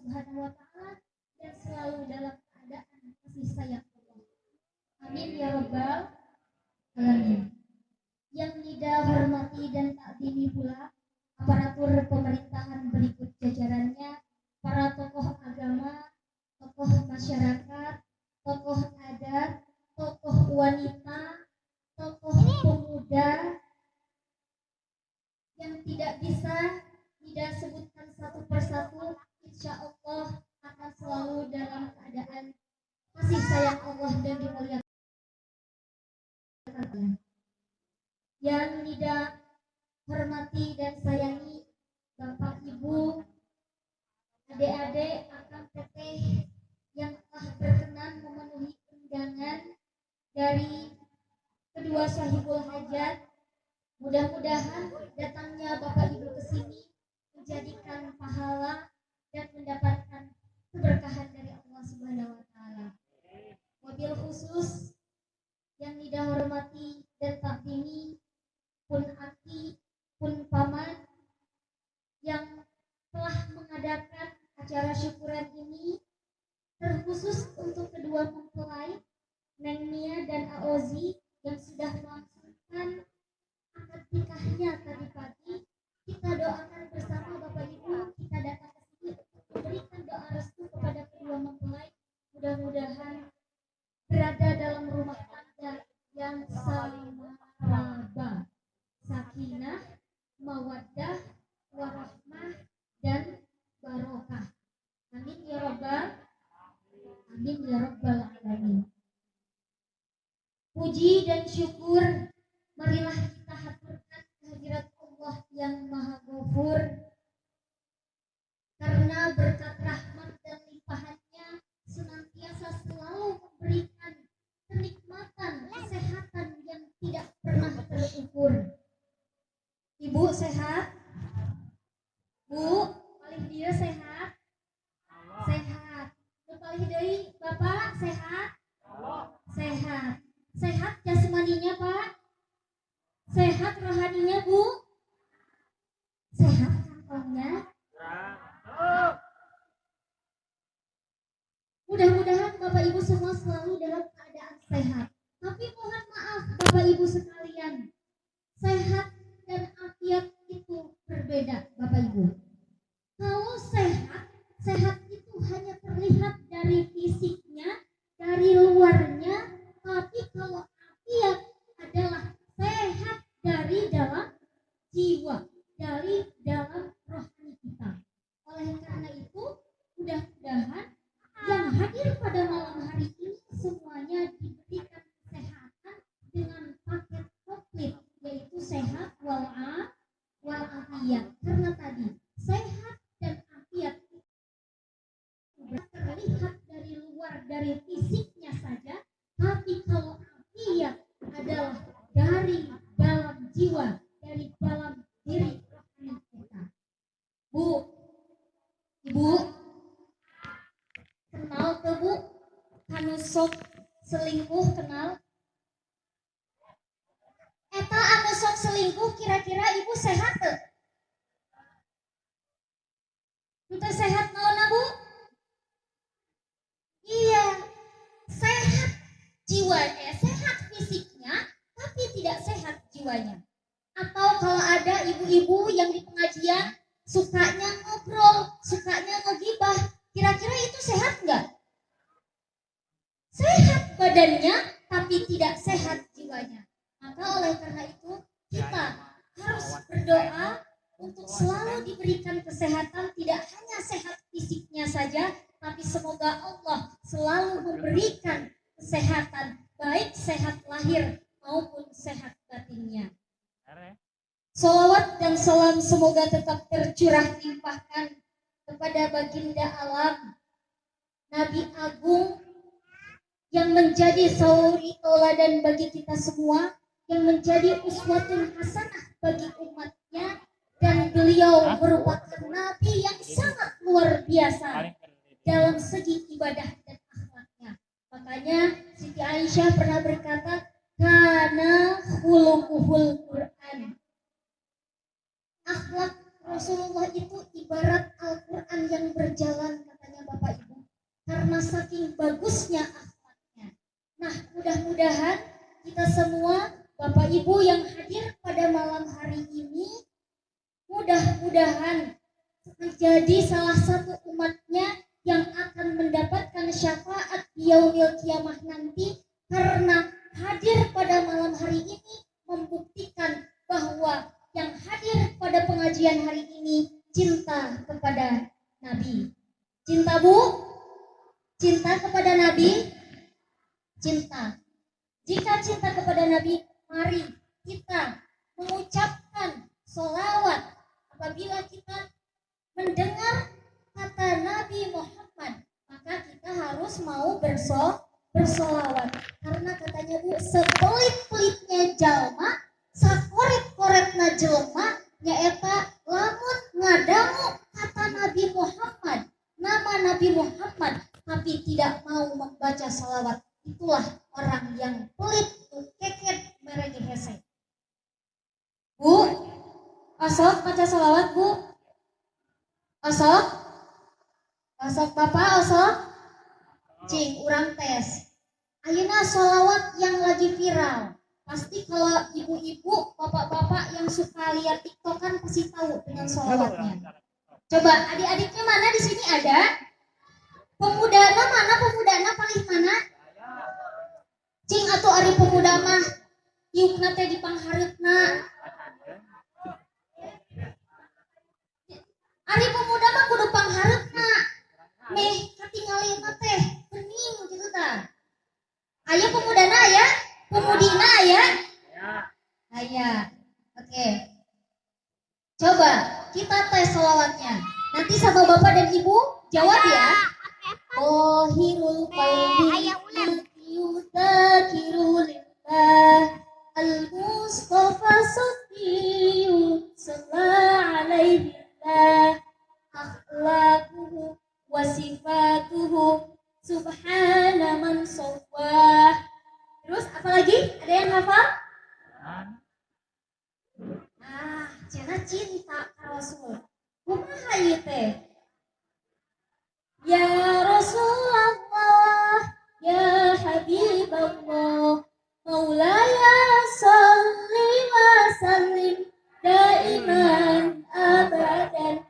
Subhanahu wa taala dan selalu dalam keadaan kasih sayang Allah. Amin ya rabbal alamin. Yang Nida hormati dan takdimi pula aparatur pemerintahan berikut jajarannya, para tokoh agama, tokoh masyarakat, tokoh adat, tokoh wanita, tokoh pemuda yang tidak bisa tidak sebutkan satu persatu, insya Allah akan selalu dalam keadaan kasih sayang Allah dan dimuliakan. Yang tidak hormati dan sayangi Bapak Ibu, adik-adik, akang teteh yang telah berkenan memenuhi undangan dari kedua sahibul hajat. Mudah-mudahan datangnya Bapak Ibu ke sini menjadikan pahala dan mendapatkan keberkahan dari Allah Subhanahu wa taala. Wabil khusus yang Nida hormati dan takdimi pun aki pun paman yang telah mengadakan acara syukuran ini, terkhusus untuk kedua mempelai Neng Mia dan Aozi yang sudah melangsungkan akad nikahnya tadi pagi. Kita doakan bersama Bapak Ibu, kita datang ke sini untuk memberikan doa restu kepada kedua mempelai. Mudah-mudahan berada dalam rumah tangga yang samaraba, sakinah, mawaddah, warahmah, dan barokah. Amin ya rabbal alamin. Puji dan syukur marilah kita haturkan kehadirat Allah yang Maha Ghafur, karena berkat rahmat dan limpahannya senantiasa selalu memberikan kenikmatan, kesehatan yang tidak pernah terukur. Ibu sehat? Bu, paling dia sehat? Sehat. Paling dari Bapak sehat? Sehat. Sehat jasmaninya Pak? Sehat rohaninya Bu? Sehat kantongnya? Mudah-mudahan Bapak Ibu semua selalu dalam keadaan sehat. Tapi mohon maaf Bapak Ibu sekalian, sehat dan afiat itu berbeda Bapak Ibu. Kalau sehat itu hanya terlihat dari fisiknya, dari luarnya, tapi kalau afiat adalah sehat dari dalam jiwa, dari dalam rohani kita. Oleh karena itu, mudah-mudahan yang hadir pada malam hari ini semuanya diberikan kesehatan dengan paket komplit, yaitu sehat walafiat. Karena tadi sehat dan afiat terlihat dari luar, dari fisiknya saja, tapi kalau afiat adalah dari dalam jiwa, dari dalam diri rohani kita. Bu, Ibu, kenal ke Bu? Kanu sok selingkuh kenal? Eta anu sok selingkuh kira-kira Ibu sehat tuh? Entah sehat naon Bu? Iya, sehat jiwanya, sehat fisiknya, tapi tidak sehat jiwanya. Atau kalau ada ibu-ibu yang di pengajian sukanya ngobrol, sukanya ngegibah, kira-kira itu sehat nggak? Sehat badannya, tapi tidak sehat jiwanya. Maka oleh karena itu kita harus berdoa untuk selalu diberikan kesehatan, tidak hanya sehat fisiknya saja, tapi semoga Allah selalu memberikan kesehatan, baik sehat lahir maupun sehat batinnya. Sholawat dan salam semoga tetap tercurah limpahkan kepada baginda alam, Nabi Agung yang menjadi sauri tauladan bagi kita semua, yang menjadi uswatun hasanah bagi umatnya, dan beliau merupakan nabi yang sangat luar biasa dalam segi ibadah dan akhlaknya. Makanya Siti Aisyah pernah berkata, kana khuluquhul Quran. Akhlak Rasulullah itu ibarat Al-Quran yang berjalan, kata karena saking bagusnya akhlaknya. Nah, mudah-mudahan kita semua, Bapak Ibu yang hadir pada malam hari ini, mudah-mudahan menjadi salah satu umatnya yang akan mendapatkan syafaat di yaumil kiamah nanti, karena hadir pada malam hari ini membuktikan bahwa yang hadir pada pengajian hari ini cinta kepada Nabi. Cinta Bu? Cinta kepada Nabi? Cinta. Jika cinta kepada Nabi, mari kita mengucapkan sholawat. Apabila kita mendengar kata Nabi Muhammad, maka kita harus mau bersolawat. Karena katanya Bu, sepelit-pelitnya jalma, sakoret-koretna jelma, nyaeta lamun ngadangu kata Nabi Muhammad, nama Nabi Muhammad, tapi tidak mau membaca salawat, itulah orang yang pelit, keket, merege hese. Bu, osok baca salawat Bu. Osok Bapak, osok cing, urang tes. Ayeuna salawat yang lagi viral. Pasti kalau ibu-ibu, bapak-bapak yang suka lihat TikTokan pasti tahu dengan salawatnya. Coba adik-adiknya mana di sini ada? Pemudana mana? Pemudana paling mana? Cing atuh ari pemuda mah yukna teh di panghareupna. Ari pemuda mah kudu panghareupna. Meh katingalina teh geuning kitu tah. Aya pemudana aya? Pemudina aya? Aya. Oke. Coba kita tes selawatnya. Nanti sama Bapak dan Ibu jawab ya. Ohirul qalbi yudakirulillah al-mustafa sufiyun sallallahu alaihi wa akhlaquhu wa sifatuhu subhana man sawwah. Terus apa lagi? Ada yang hafal? Cenah cinta ka Rasul. Kumaha ieu teh? Ya Rasulullah, ya Habiballah, Maulaya salli wa sallim daiman abadan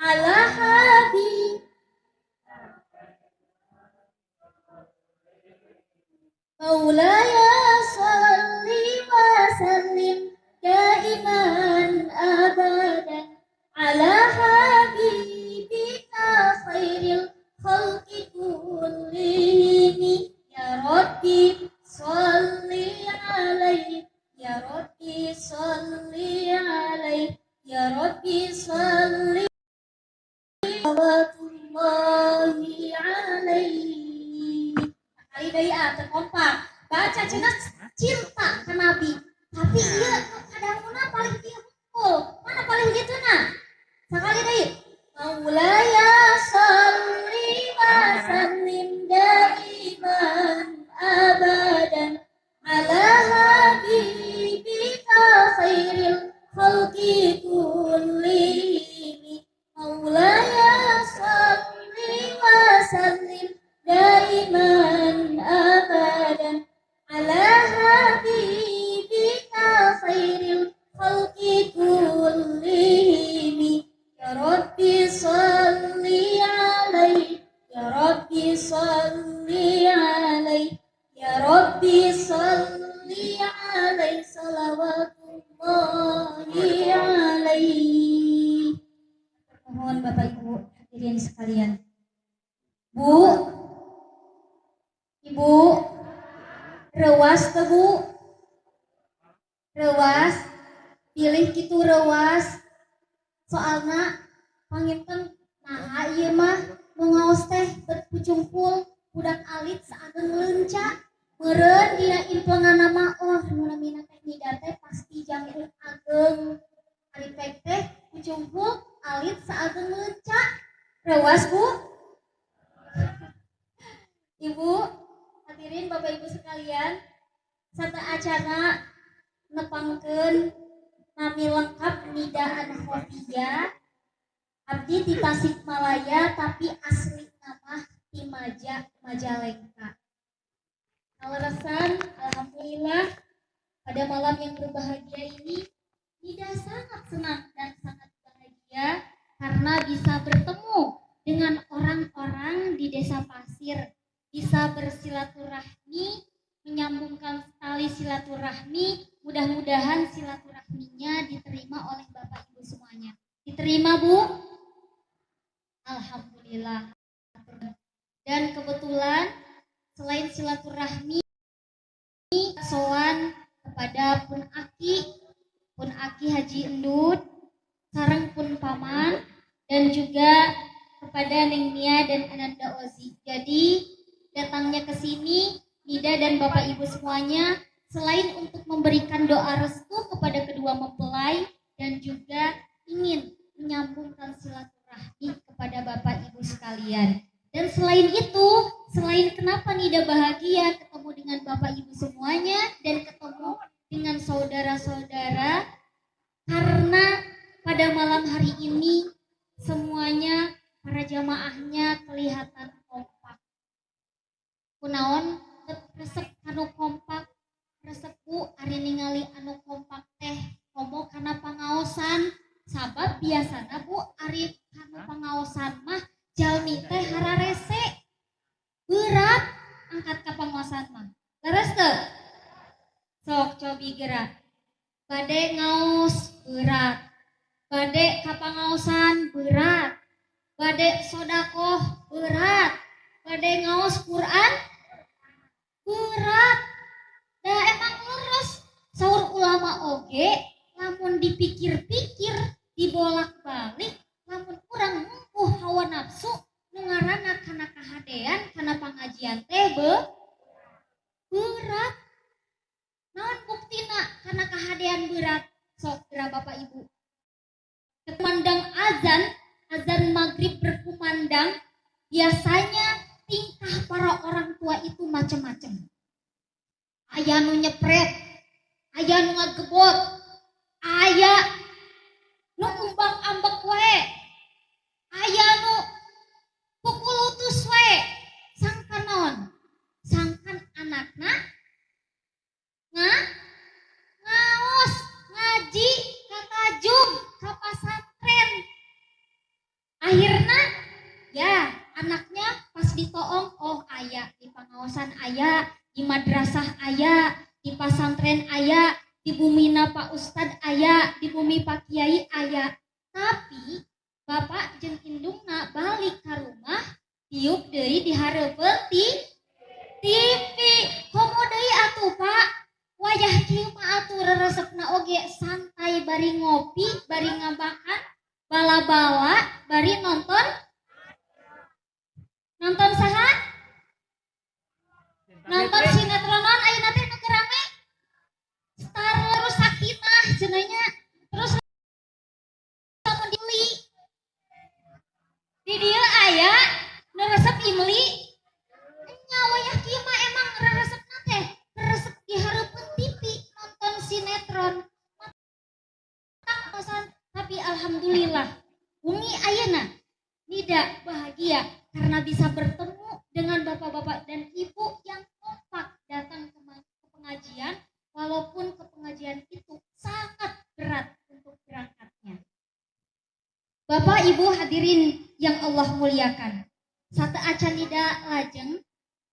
ala habib. Maulaya salli wa sallim daiman abadan ala habibika khairil khalqi kullihim. Ya Rabbi salli alaihi, ya Rabbi salli alaihi, ya Rabbi salli Watullahi alaihi. Kali deui kompak baca cenah cinta ka Nabi. Tapi ieu kadanguna paling dia hukul. Mana paling gitu na? Sakali deui. Maulaya salli wa sallim daiman abadan ala habibika khairil khalqi kullihim. Maulaya salli wa sallim daiman abadan ala habibika khairil khalqi kullihim. Ya Rabbi salli alaihi, ya Rabbi salli alaihi, ya Rabbi salli alaihi salawatullahi alaihi. Mohon Bapak Ibu hadirin sekalian. Bu, Ibu, rewas teh Bu? Rewas, pilih kitu rewas. Soalna panginten nah ieu mah nu ngaos teh berpucungkul budak alit saageng leunca. Meureun dina implenganna mah nu namina teh nida teh pasti jangkung ageng. Ari pek teh pucungkul alit saageng leunca. Rewas Bu? Ibu, hadirin Bapak Ibu sekalian, sata acara nepangkeun nami lengkap nidaan khofiyah. Abdi di Tasikmalaya tapi asli nama Timaja Majalengka. Alasan, alhamdulillah pada malam yang berbahagia ini Nida sangat senang dan sangat bahagia karena bisa bertemu dengan orang-orang di Desa Pasir, bisa bersilaturahmi, menyambungkan tali silaturahmi. Mudah-mudahan silaturahminya diterima oleh Bapak Ibu semuanya. Diterima, Bu? Alhamdulillah. Dan kebetulan selain silaturahmi, sowan kepada Pun Aki Haji Endut, sareng Pun Paman, dan juga kepada Neng Nia dan Ananda Ozi. Jadi datangnya ke sini Nida dan Bapak Ibu semuanya selain untuk memberikan doa restu kepada kedua mempelai dan juga ingin menyambungkan silaturahmi kepada Bapak Ibu sekalian. Dan selain itu, selain kenapa Nida bahagia ketemu dengan Bapak Ibu semuanya dan ketemu dengan saudara-saudara, karena pada malam hari ini semuanya para jamaahnya kelihatan kompak. Kunaon resep anu kompak, resepku ari ningali anu kompak teh komo kana pangaosan. Sabab biasana Bu ari anu pangaosan mah jalmi teh hararese berat angkat ka pangaosan mah. Leres teu? Sok cobi gerak. Bade ngaos berat. Bade ka pangaosan berat. Bade sodakoh berat. Bade ngaos Quran berat. Da emang leres saur ulama oge lamun dipikir-pikir dibolak-balik lamun urang mungkuh hawa nafsu nu ngaranna kana kahadean kana pangajian teh berat. Naon buktina kana kahadean berat? Sok geura Bapak Ibu. Kekumandang azan maghrib berkumandang, biasanya tingkah para orang tua itu macam-macam. Aya nu nyepret, aya nu ngagebot, aya nu umbak-ambek wae, aya nu pukul utus wae. Sangkan naon? Sangkan anakna ngaos, ngaji, katajum, ka pasantren. Akhirna ya anaknya pas ditoong, oh aya di pangaosan aya, di madrasah aya, di pasantren aya, di bumina Pak Ustad aya, di bumi Pak Kiai aya. Tapi bapak jeung indungna balik ka rumah tiup deui dihareupeun TV. Komo deui atuh Pak, wayah kieu mah atuh reresepna oge santai bari ngopi, bari ngabakan, bala-bala, bari nonton saha? Nonton sinetronan ayeuna teh nu rame. Star Terus Sakinah cenanya. Terus lamun dibeli di dieu aya nu resep imli. Nya wayah kieu mah emang resepna teh resep dihareupeun TV nonton sinetron. Tapi alhamdulillah bumi ayeuna Nida bahagia karena bisa bertemu dengan bapak-bapak dan ibu yang kompak datang ke pengajian, walaupun ke pengajian itu sangat berat untuk berangkatnya. Bapak Ibu hadirin yang Allah muliakan, sate acan Nida lajeng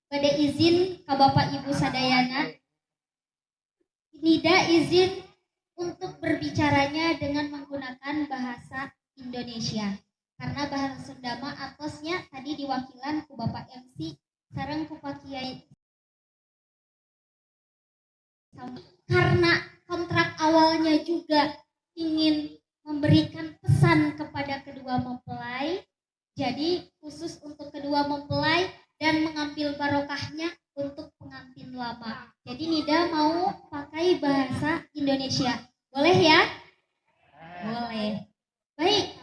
pada izin ke Bapak Ibu sadayana, Nida izin untuk berbicaranya dengan menggunakan bahasa Indonesia. Karena bahasa Sunda mah atosnya tadi diwakilan ku Bapak MC sareng ku Pak Kiai. Karena kontrak awalnya juga ingin memberikan pesan kepada kedua mempelai, jadi khusus untuk kedua mempelai dan mengambil barokahnya untuk pengantin lama. Jadi Nida mau pakai bahasa Indonesia. Boleh ya? Boleh. Baik.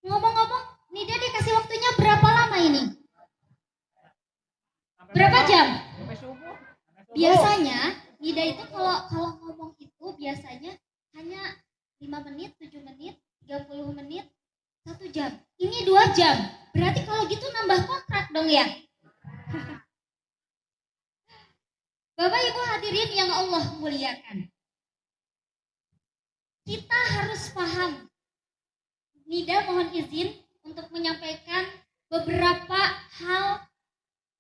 Ngomong-ngomong, Nida dikasih waktunya berapa lama ini? Berapa jam? Biasanya Nida itu kalau ngomong itu biasanya hanya 5 menit, 7 menit, 30 menit, 1 jam. Ini 2 jam. Berarti kalau gitu nambah kontrak dong ya? Bapak Ibu hadirin yang Allah muliakan, kita harus paham. Nida mohon izin untuk menyampaikan beberapa hal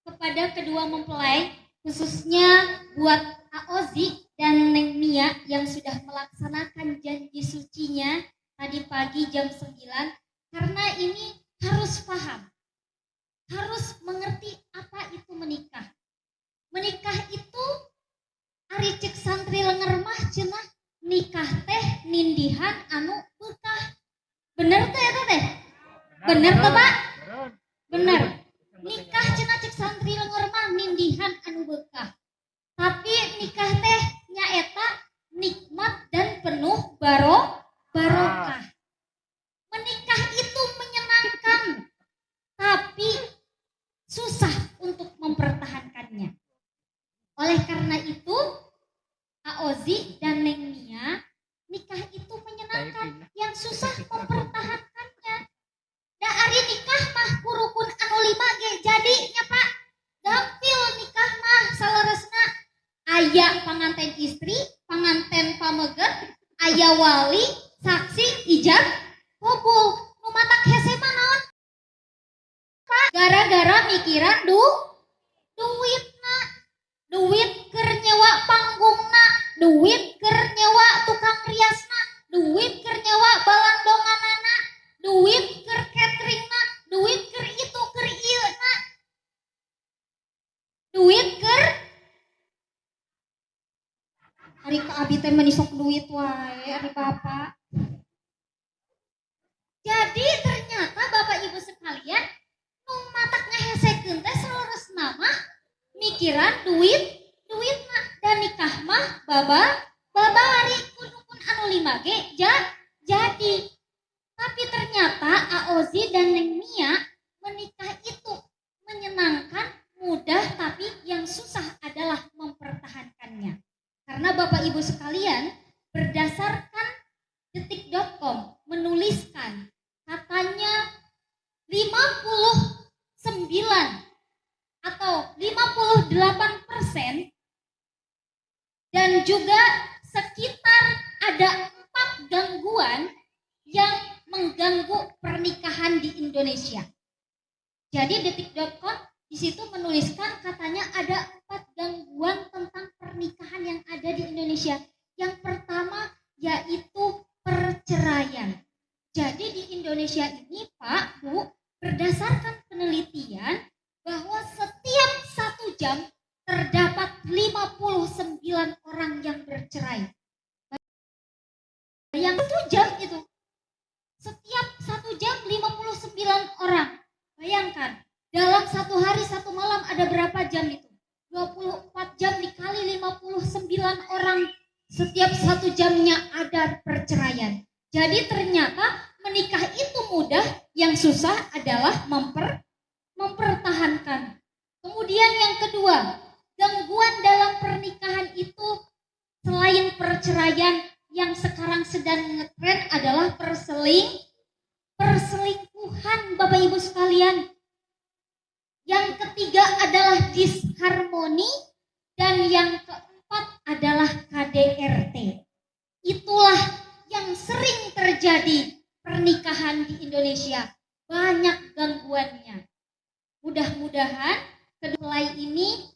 kepada kedua mempelai, khususnya buat Aozi dan Neng Mia yang sudah melaksanakan janji sucinya tadi pagi jam 9, karena ini harus paham, harus mengerti apa itu menikah. Menikah itu ari cek santri lenger mah cenah nikah teh nindihan anu bekah. Bener teh eta teh? Bener teh Pak? Bener. Nikah cenah cek santri lenger mah nindihan anu bekah. Tapi nikah teh nyaeta nikmat dan penuh barokah. Menikah itu menyenangkan, tapi susah untuk mempertahankannya. Oleh karena itu, Aozi dan Neng Mia, nikah itu menyenangkan, yang susah mempertahankannya. Da ari nikah mah kurukun anu 5 ge jadinya Pak. Gampil nikah mah saleresna aya panganten istri, panganten pameget, aya wali, saksi, ijab, kabul. Nu matak hese mah naon? Pak, gara-gara mikiran duitna. Duit keur nyewa panggungna, duit keur nyewa tukang riasna, duit keur nyewa balandonganana, duit keur cateringna, duit keur itu keur ieu na, duit keur ari ka abi teh menisok duit wae ari bapak. Jadi ternyata Bapak Ibu sekalian, nu matak ngahesekeun teh saleresna mah mikiran duitna, dan nikah mah babari kudukun anu 5 ge jadi. Tapi ternyata Aozi dan Neng Mia menikah itu menyenangkan, mudah, tapi yang susah adalah mempertahankannya. Karena Bapak Ibu sekalian, berdasarkan detik.com menuliskan katanya 59 atau 58% dan juga sekitar ada 4 gangguan yang mengganggu pernikahan di Indonesia. Jadi detik.com di situ menuliskan katanya ada 4 gangguan tentang pernikahan yang ada di Indonesia. Yang pertama yaitu perceraian. Jadi di Indonesia ini Pak, Bu, berdasarkan penelitian bahwa setiap 1 jam terdapat 59 orang yang bercerai. Yang 1 jam itu, setiap 1 jam 59 orang. Bayangkan, dalam 1 hari 1 malam ada berapa jam itu? 24 jam dikali 59 orang, setiap 1 jamnya ada perceraian. Jadi ternyata menikah itu mudah, yang susah adalah mempertahankan. Kemudian yang kedua, gangguan dalam pernikahan itu selain perceraian, yang sekarang sedang ngetren adalah perselingkuhan Bapak Ibu sekalian. Yang ketiga adalah disharmoni, dan yang keempat adalah KDRT. Itulah yang sering terjadi pernikahan di Indonesia, banyak gangguannya. Mudah-mudahan kedua ini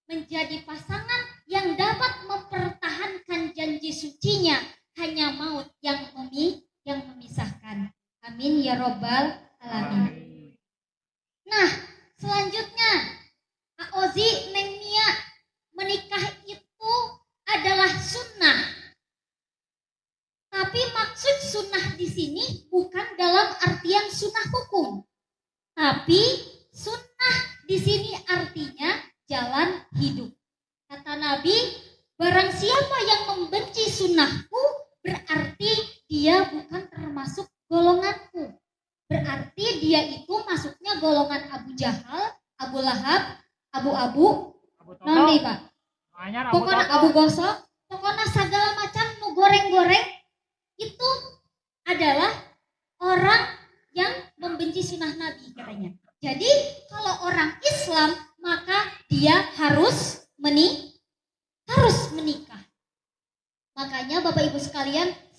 menjadi pasangan yang dapat mempertahankan janji sucinya, hanya maut yang memisahkan. Amin ya robbal alamin. Nah, selanjutnya Aozi Neng Mia, menikah itu adalah sunnah. Tapi maksud sunnah di sini bukan dalam artian sunnah hukum, tapi sunnah di sini artinya jalan hidup. Kata Nabi, barang siapa yang membenci sunnahku, berarti dia bukan termasuk golonganku. Berarti dia itu masuknya golongan Abu Jahal, Abu Lahab, Abu nanti Pak. Pokoknya Abu Gosok, pokoknya segala macam nu goreng-goreng, itu adalah orang yang membenci sunnah Nabi katanya. Jadi kalau orang Islam maka dia harus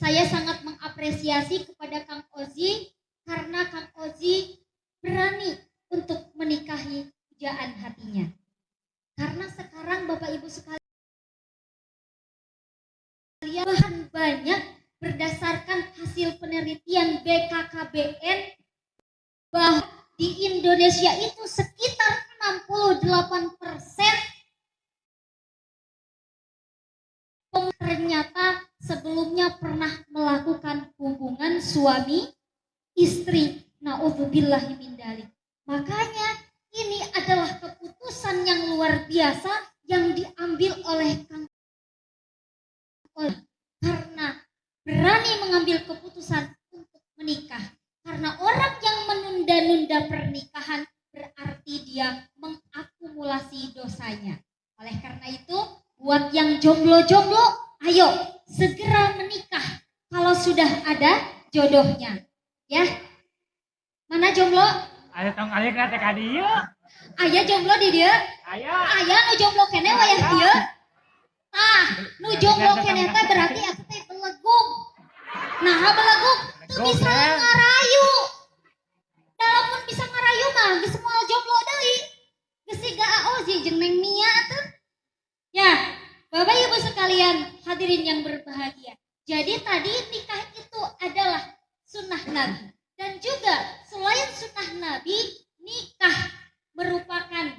Saya sangat mengapresiasi kepada Kang Ozi karena Kang Ozi berani untuk menikahi pujaan hatinya. Karena sekarang Bapak Ibu sekalian bahan banyak berdasarkan hasil penelitian BKKBN bahwa di Indonesia itu sekitar 68% ternyata sebelumnya pernah melakukan hubungan suami istri. Na'udzubillahi min dzalik. Makanya ini adalah keputusan yang luar biasa yang diambil oleh Kang karena berani mengambil keputusan untuk menikah. Karena orang yang menunda-nunda pernikahan berarti dia mengakumulasi dosanya. Oleh karena itu, buat yang jomblo-jomblo, ayo segera menikah kalau sudah ada jodohnya. Ya. Mana jomblo? Ayo tong aya ka teh ka dieu. Aya jomblo di dieu? Aya nu jomblo keneh wayah dieu. Nu jomblo keneh teh berarti atuh teh belegug. Nah, belegug teu bisa ngarayu. Dalamun bisa ngarayu mah geus moal jomblo deui. Geus siga Ozi jeung Neng Mia atuh. Ya, Bapak Ibu sekalian, hadirin yang berbahagia. Jadi tadi nikah itu adalah sunnah Nabi. Dan juga selain sunnah Nabi, nikah merupakan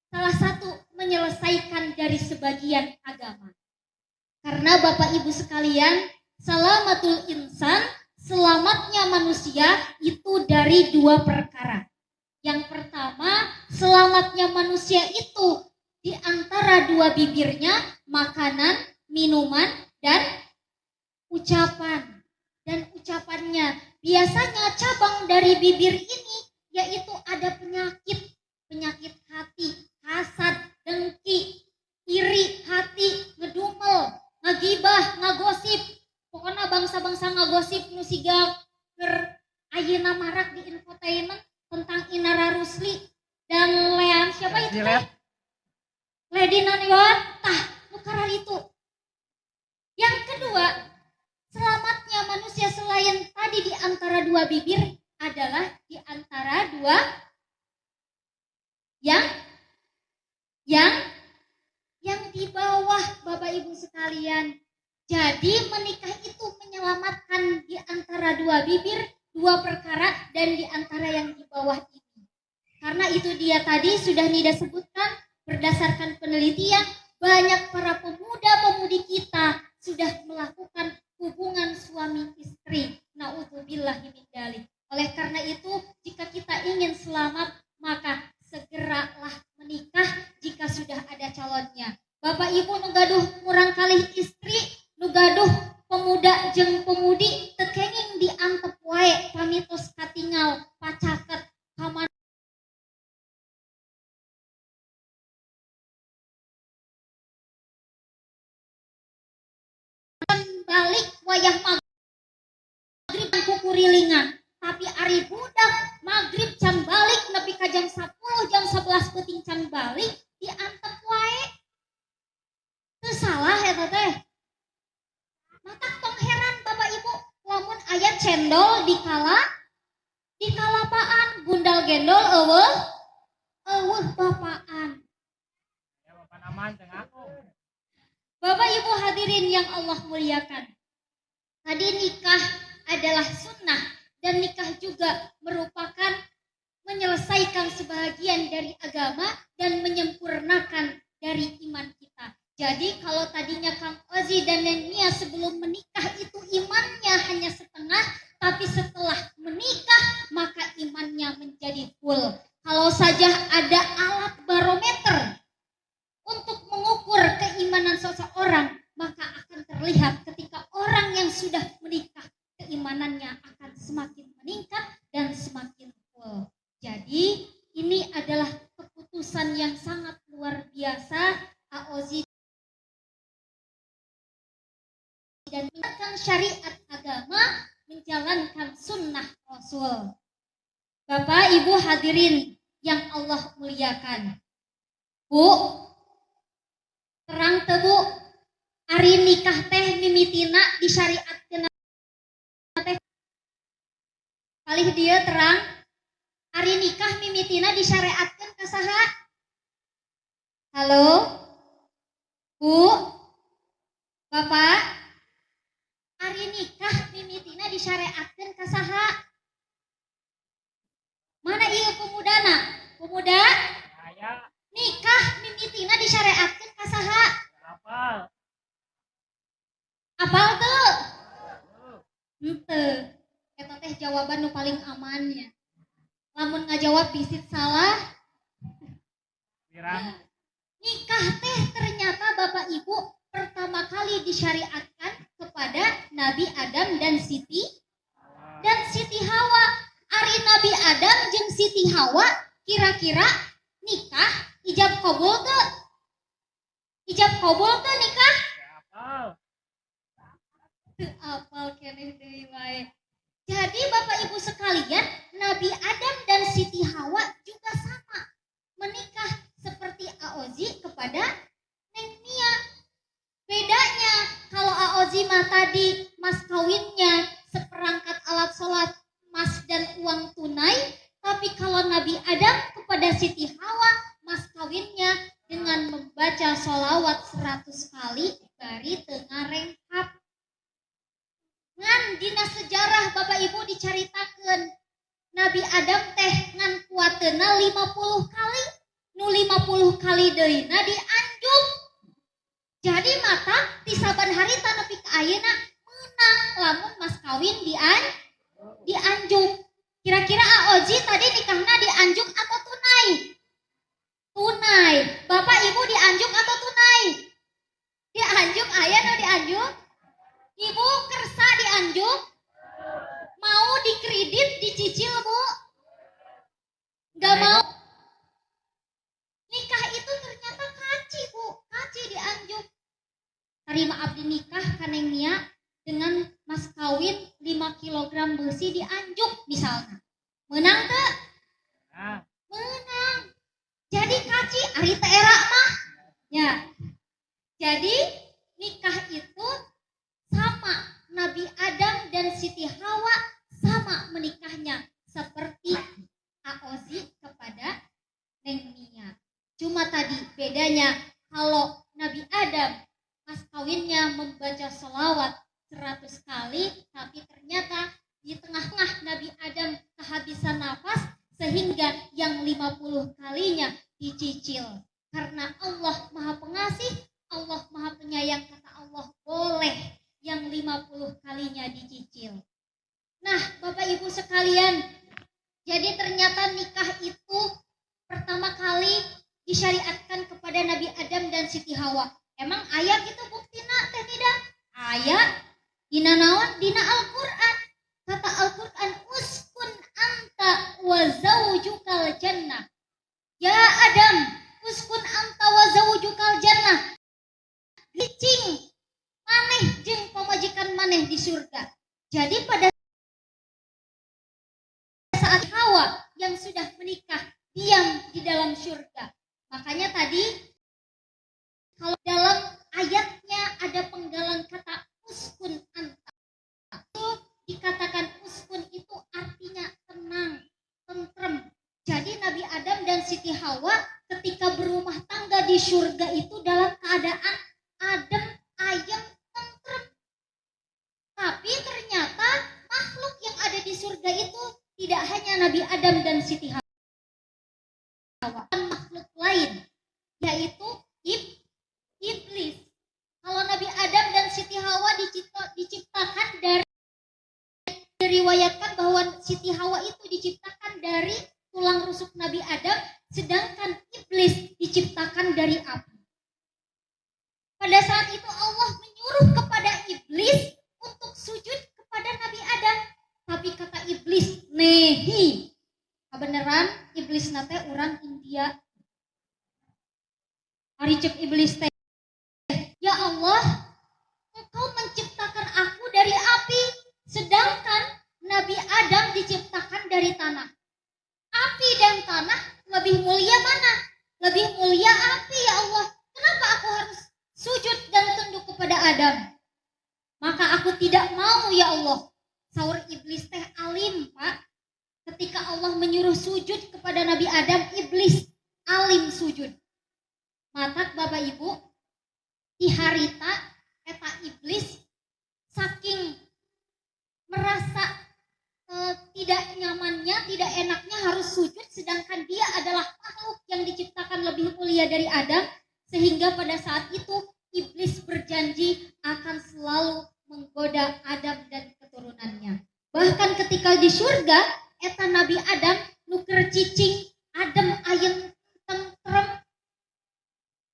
salah satu menyelesaikan dari sebagian agama. Karena Bapak Ibu sekalian, salamatul insan, selamatnya manusia itu dari dua perkara. Yang pertama, selamatnya manusia itu di antara dua bibirnya, makanan, minuman, dan ucapan. Dan ucapannya, biasanya cabang dari bibir ini yaitu ada penyakit hati, hasad, dengki, iri hati, ngedumel, ngagibah, ngagosip. Pokoknya bangsa-bangsa ngagosip nu siga keur ayeuna marak di infotainment tentang Inara Rusli dan Lean siapa itu? Lady Naniwan, nu karar itu. Yang kedua, selamatnya manusia selain tadi di antara dua bibir adalah di antara dua yang di bawah Bapak Ibu sekalian. Jadi menikah itu menyelamatkan di antara dua bibir, dua perkara dan di antara yang di bawah ini. Karena itu dia tadi sudah Nida sebutkan berdasarkan penelitian banyak para pemuda-pemudi kita sudah melakukan hubungan suami istri. Na'udzubillahi min dzalik. Oleh karena itu, jika kita ingin selamat, maka segeralah menikah jika sudah ada calonnya. Bapak Ibu nu gaduh murang kalih istri, nu gaduh pemuda jeung pemudi teu kenging diantep wae pamitos katingal pacaket kamana balik wayah maghrib kukurilingan. Tapi ari budak maghrib can balik nepi ka jam 10 jam 11 peuting can balik diantep wae. Teu salah eta teh. Mata tong heran Bapak Ibu lamun aya cendol di kalapaan gundal gendol eueuh bapaan. Ya bapak naman teh ngaku. Bapak Ibu hadirin yang Allah muliakan. Tadi nikah adalah sunnah dan nikah juga merupakan menyelesaikan sebagian dari agama dan menyempurnakan dari iman kita. Jadi kalau tadinya Kang Ozi dan Nenia sebelum menikah itu imannya hanya setengah, tapi setelah menikah maka imannya menjadi full. Kalau saja ada alat barometer untuk mengukur keimanan seseorang, maka akan terlihat ketika orang yang sudah menikah, keimanannya akan semakin meningkat dan semakin full. Jadi ini adalah keputusan yang sangat luar biasa Ozi dan menjalankan syariat agama, menjalankan sunnah Rasul. Bapak Ibu hadirin yang Allah muliakan. Bu, terang tebu ari nikah teh mimitina di syariat Palih dia terang ari nikah mimitina disyariatkeun ka saha? Halo? Bu? Bapak? Ari nikah mimitina disyariatkeun ka saha? Mana ieu pemudana? Pemuda? Saya Nikah mimitina disyariatkeun ka saha? apal. Apal tuh? Henteu. Eta teh jawaban nu paling aman ya. Lamun ngajawab bisit salah, Pirang. nikah teh ternyata Bapak Ibu pertama kali disyariatkan kepada Nabi Adam dan Siti Hawa. Ari Nabi Adam jeung Siti Hawa kira-kira nikah ijab kabul tuh? Ijab kabul tuh nikah? Apal. Teu apal keneh deui wae. Jadi Bapak Ibu sekalian, Nabi Adam dan Siti Hawa juga sama menikah seperti Aozi kepada Neng Nia. Bedanya kalau Aozi mah tadi mas kawinnya seperangkat alat sholat emas dan uang tunai, tapi kalau Nabi Adam kepada Siti Hawa mas kawinnya dengan membaca sholawat 100 kali bari teu ngarengkap. Ngan dina sejarah Bapak Ibu dicaritakeun Nabi Adam teh ngan kuateuna 50 kali, nu 50 kali deuna dianjuk. Jadi mata ti saban harita nepi ka ayeuna meunang lamun mas kawin dianjuk. Kira-kira Aoji tadi nikahna dianjuk atau tunai? Tunai. Bapak Ibu dianjuk atau tunai? Dianjuk, aya nu dianjuk? Ibu kersa dianjuk? Mau dikredit, dicicil Bu? Gak mau. Nikah itu ternyata kaci Bu, kaci dianjuk. Terima abdi nikah kaneng Nia dengan mas kawin 5 kilogram besi dianjuk misalnya. Menang tuh? Nah, Menang. Jadi kaci ari teh era mah. Ya. Jadi nikah itu sama, Nabi Adam dan Siti Hawa sama menikahnya seperti Aozi kepada Neng Nia. Cuma tadi bedanya kalau Nabi Adam mas kawinnya membaca sholawat 100 kali, tapi ternyata di tengah-tengah Nabi Adam kehabisan nafas sehingga yang 50 kalinya dicicil. Karena Allah Maha Pengasih, Allah Maha Penyayang, kata Allah boleh yang 50 kalinya dicicil. Nah, Bapak Ibu sekalian, jadi ternyata nikah itu pertama kali disyariatkan kepada Nabi Adam dan Siti Hawa. Emang aya gitu buktina teh tidak? Aya dina naon? Dina Al-Qur'an. Kata Al-Qur'an, uskun anta wa zaujukal jannah. Ya Adam, uskun anta wa zaujukal jannah. Licing maneh jeung pamajikan maneh di surga. Jadi pada saat Hawa yang sudah menikah diam di dalam surga. Makanya tadi kalau dalam ayatnya ada penggalan kata uskun anta. Itu dikatakan uskun itu artinya tenang, tentrem. Jadi Nabi Adam dan Siti Hawa ketika berumah tangga di surga itu dalam keadaan adem, ayem, tentrem. Tapi ternyata makhluk yang ada di surga itu tidak hanya Nabi Adam dan Siti Hawa, makhluk lain yaitu iblis. Kalau Nabi Adam dan Siti Hawa diciptakan dari, diriwayatkan bahwa Siti Hawa itu diciptakan dari tulang rusuk Nabi Adam, sedangkan iblis diciptakan dari api. Pada saat itu Allah menyuruh kepada iblis untuk sujud kepada Nabi Adam. Tapi kata iblis, nehi. Kebenaran iblis nate orang India. Ari cek iblis teh, ya Allah, Engkau menciptakan aku dari api, sedangkan Nabi Adam diciptakan dari tanah. Api dan tanah lebih mulia mana? Lebih mulia api ya Allah. Kenapa aku harus sujud dan tunduk kepada Adam? Maka aku tidak mau ya Allah. Saur iblis teh alim Pak. Allah menyuruh sujud kepada Nabi Adam, iblis alim sujud. Matak Bapak Ibu, di harita eta iblis saking merasa tidak nyamannya, tidak enaknya harus sujud, sedangkan dia adalah makhluk yang diciptakan lebih mulia dari Adam, sehingga pada saat itu iblis berjanji akan selalu menggoda Adam dan keturunannya. Bahkan ketika di surga, eta Nabi Adam nuker cicing, adem ayem tentrem,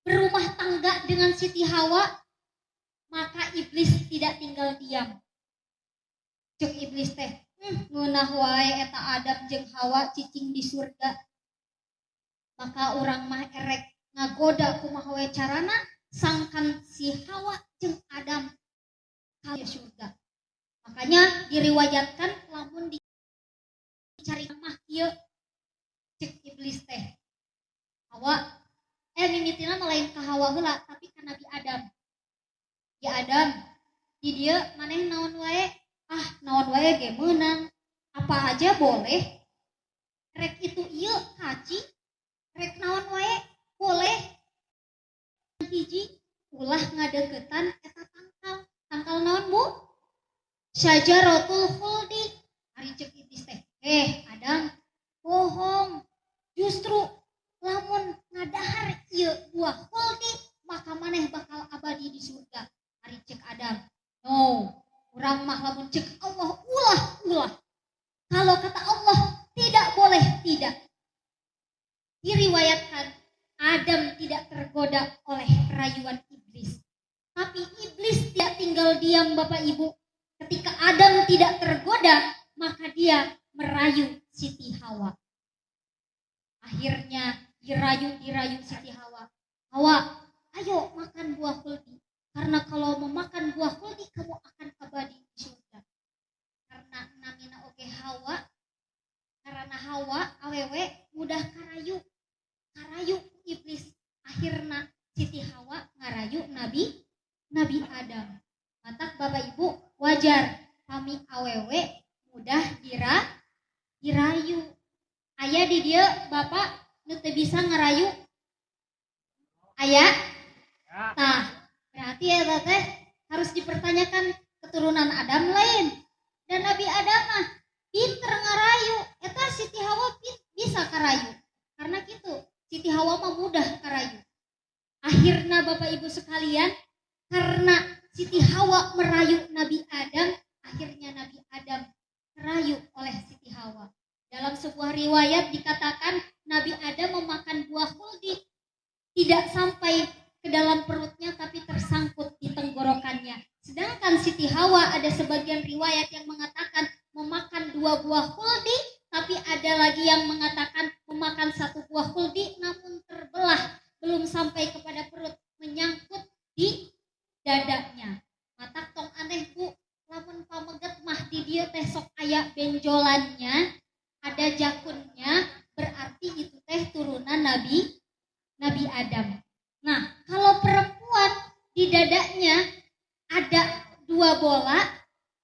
berumah tangga dengan Siti Hawa, maka iblis tidak tinggal diam. Cuk iblis teh, ngeunah wae eta Adam jeung Hawa cicing di surga. Maka urang mah erek ngagoda kumaha we carana sangkan si Hawa jeung Adam ka surga. Makanya diriwayatkan lamun dicari mah kieu cek iblis teh. Hawa mimitina malain ka Hawa heula tapi ka Nabi Adam. Ya Adam, di dieu maneh naon wae? Naon wae ge meunang. Apa aja boleh. Rek itu ieu kaci, rek naon wae boleh. Hiji ulah ngadeukeutan eta tangkal. Tangkal naon, Bu? Syajaratul khuldi. Ari cek iblis teh. Adam, bohong. Justru lamun ngadahar ieu buah khuldi, maka maneh bakal abadi di surga. Ari cek Adam. No, urang mah lamun cek Allah ulah. Kalau kata Allah tidak boleh tidak. Diriwayatkan Adam tidak tergoda oleh rayuan iblis. Tapi iblis tidak tinggal diam Bapak Ibu. Ketika Adam tidak tergoda, maka dia merayu Siti Hawa. Akhirnya dirayu Siti Hawa. Hawa, ayo makan buah khuldi. Karena kalau memakan buah khuldi kamu akan abadi di surga. Karena namina oge Hawa. Karena Hawa awewe mudah karayu iblis. Akhirna Siti Hawa ngarayu Nabi Adam. Matak Bapak Ibu wajar kami awewe mudah dirayu. Aya di dieu Bapak nu teu bisa ngarayu? Aya? Tah, berarti ya teh harus dipertanyakan keturunan Adam lain. Dan Nabi Adam mah pinter ngarayu. Eta Siti Hawa bisa karayu. Karena gitu, Siti Hawa mah mudah karayu. Akhirnya Bapak Ibu sekalian, karena Siti Hawa merayu Nabi Adam, akhirnya Nabi Adam terayu oleh Siti Hawa. Dalam sebuah riwayat dikatakan Nabi Adam memakan buah khuldi tidak sampai ke dalam perutnya tapi tersangkut di tenggorokannya. Sedangkan Siti Hawa ada sebagian riwayat yang mengatakan memakan 2 buah khuldi, tapi ada lagi yang mengatakan memakan 1 buah khuldi namun terbelah, belum sampai kepada perut, menyangkut di dadanya. Mata tong aneh Bu, lamun pameget mah di dieu teh sok aya benjolannya, ada jakunnya, berarti itu teh turunan Nabi Adam. Nah, kalau perempuan di dadanya ada 2 bola,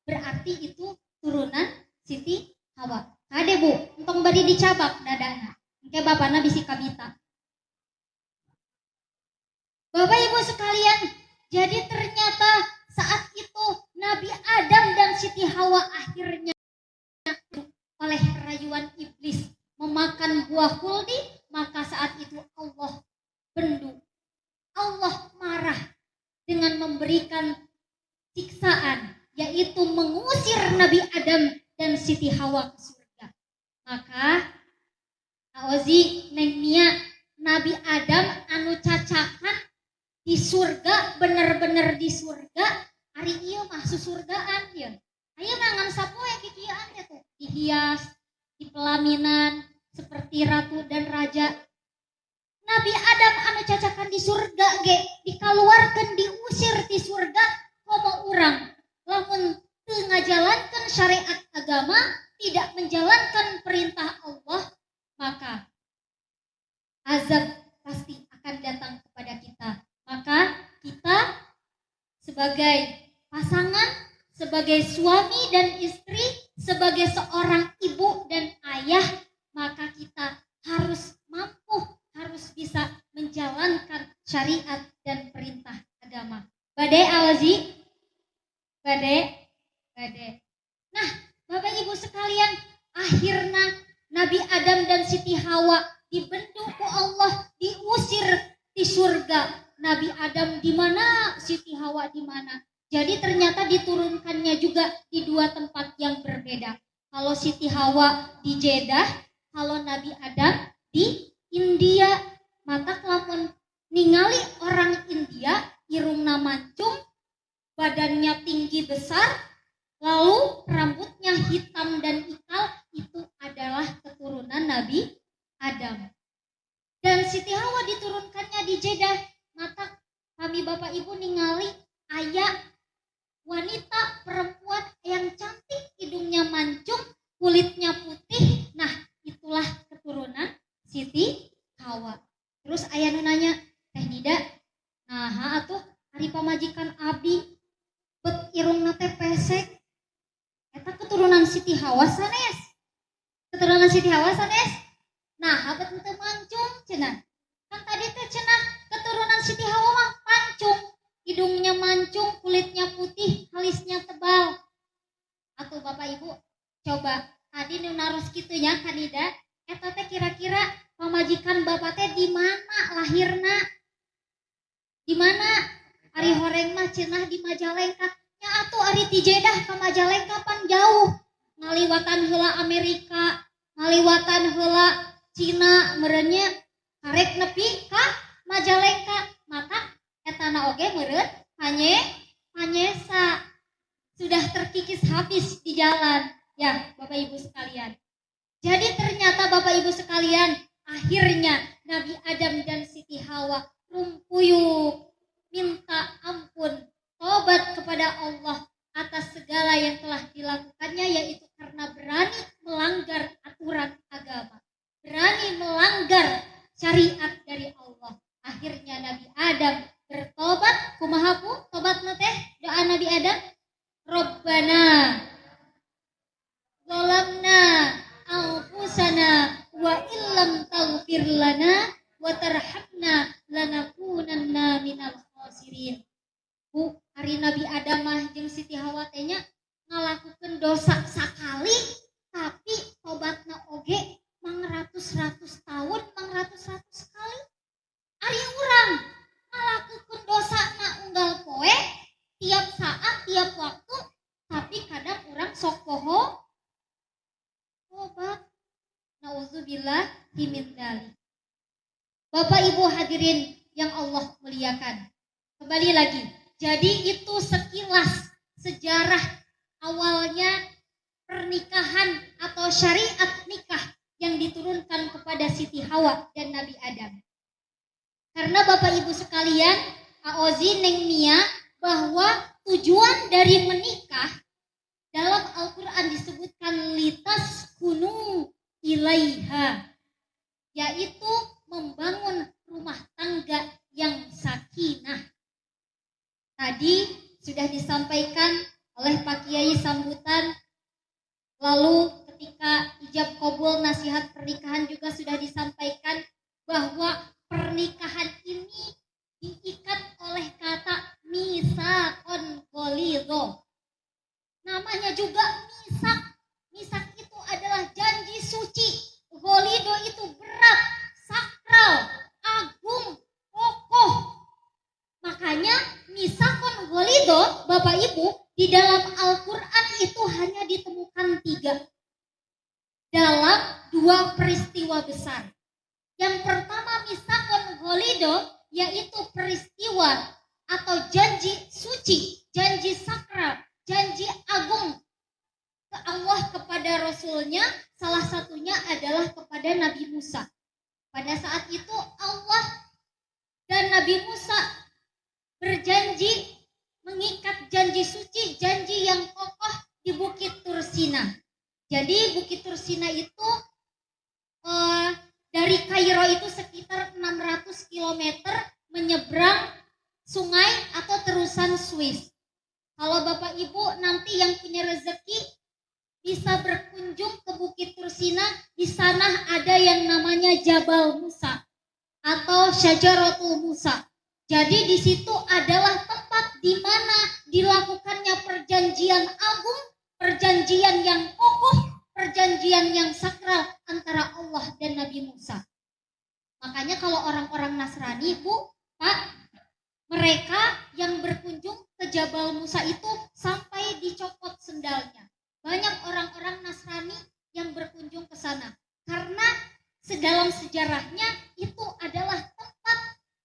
berarti itu turunan Siti Hawa. Kade Bu, entong bari dicabak dadana. Engke bapana bisi kabita. Bapak Ibu sekalian, jadi ternyata saat itu Nabi Adam dan Siti Hawa akhirnya oleh rayuan iblis memakan buah khuldi, maka saat itu Allah bendu. Allah marah dengan memberikan siksaan, yaitu mengusir Nabi Adam dan Siti Hawa ke surga. Maka Ozi Neng Mia, Nabi Adam anu cacakan di surga, bener-bener di surga, hari ieu mah susurgaan ya. Ayo nangan sapoe kikieuan teh tuh, dihias, di pelaminan seperti ratu dan raja. Nabi Adam anu cacakan di surga ge dikaluarkeun, diusir di surga komo urang lamun teu ngajalankeun syariat agama, tidak menjalankan perintah Allah, maka azab pasti akan datang kepada kita. Maka kita sebagai pasangan, sebagai suami dan istri, sebagai seorang ibu dan ayah syariat dan perintah agama. Bade Awazi? Bade. Nah, Bapak Ibu sekalian, akhirnya Nabi Adam dan Siti Hawa dibentuk ku Allah, diusir di surga. Nabi Adam di mana, Siti Hawa di mana? Jadi ternyata diturunkannya juga di dua tempat yang berbeda. Kalau Siti Hawa di Jeddah, kalau Nabi Adam di India. Mata kelamun ningali orang India, irungna mancung, badannya tinggi besar, lalu rambutnya hitam dan ikal, itu adalah keturunan Nabi Adam. Dan Siti Hawa diturunkannya di Jeddah. Mata kami Bapak Ibu ningali aya wanita perempuan yang cantik, hidungnya mancung, kulitnya putih. Nah, itulah keturunan Siti Hawa. Terus aya nu nanya, Teh Nida, nah atuh hari pamajikan abdi bet irungna teh pesek. Eta keturunan Siti Hawa sanes. Nah, abet teu mancung cenah. Kan tadi teh cenah keturunan Siti Hawa mah mancung. Hidungnya mancung, kulitnya putih, alisnya tebal. Atuh Bapak Ibu, coba tadi nu naros kitu nya Kanida, eta teh kira-kira pamajikan Bapak teh di mana lahirna? Di mana? Ari horeng mah cenah di Majalengka. Nya atuh ari ti Jeddah ka Majalengka pan jauh. Ngaliwatan heula Amerika, ngaliwatan heula Cina, merenya karek nepi ka Majalengka. Maka etana oge meureun panyesa. Sudah terkikis habis di jalan. Ya, Bapak Ibu sekalian. Jadi ternyata Bapak Ibu sekalian, akhirnya Nabi Adam dan Siti Hawa rumpuyuk, minta ampun, tobat kepada Allah atas segala yang telah dilakukannya, yaitu karena berani melanggar aturan agama, berani melanggar syariat dari Allah. Akhirnya Nabi Adam bertobat. Kumaha pu tobatna teh? Doa Nabi Adam, Rabbana zalamna anfusana wa illam taghfir lana wa tarhamna lanakunanna minal khasirin. Bu, hari Nabi Adam mah jeung Siti Hawa teh nya ngalakukeun dosa sakali, tapi tobatna oge mangratus-ratus tahun, mangratus-ratus kali. Ari urang ngalakukeun dosana unggal poe, tiap saat, tiap waktu, tapi kadang urang sok poho tobat. Nauzubillah min dzalik. Bapak Ibu hadirin yang Allah muliakan. Kembali lagi. Jadi itu sekilas sejarah awalnya pernikahan atau syariat nikah yang diturunkan kepada Siti Hawa dan Nabi Adam. Karena Bapak Ibu sekalian, Aozi Neng Mia, bahwa tujuan dari menikah dalam Al-Quran disebutkan litas kunu ilaiha, yaitu membangun rumah tangga yang sakinah. Tadi sudah disampaikan oleh Pak Kiai sambutan, lalu ketika ijab qabul nasihat pernikahan juga sudah disampaikan bahwa pernikahan ini diikat oleh kata misakon ghalidho. Namanya juga misak. Misak itu adalah janji suci. Ghalidho itu berat, sakral, agung, kokoh. Makanya misakon ghalidho, Bapak Ibu, di dalam Al-Quran itu hanya ditemukan 3 dalam 2 peristiwa besar. Yang pertama misakon ghalidho, yaitu peristiwa atau janji suci, janji sakral, janji agung ke Allah kepada Rasulnya, salah satunya adalah kepada Nabi Musa. Pada saat itu Allah dan Nabi Musa berjanji mengikat janji suci, janji yang kokoh di Bukit Tursina. Jadi Bukit Tursina itu dari Kairo itu sekitar 600 km menyeberang sungai atau terusan Swiss. Kalau Bapak Ibu nanti yang punya rezeki bisa berkunjung ke Bukit Tursina, di sana ada yang namanya Jabal Musa atau Syajaratul Musa. Jadi di situ adalah tempat di mana dilakukannya perjanjian agung, perjanjian yang kokoh, perjanjian yang sakral antara Allah dan Nabi Musa. Makanya kalau orang-orang Nasrani, Bu, Pak, mereka yang berkunjung ke Jabal Musa itu sampai dicopot sendalnya. Banyak orang-orang Nasrani yang berkunjung ke sana karena dalam sejarahnya itu adalah tempat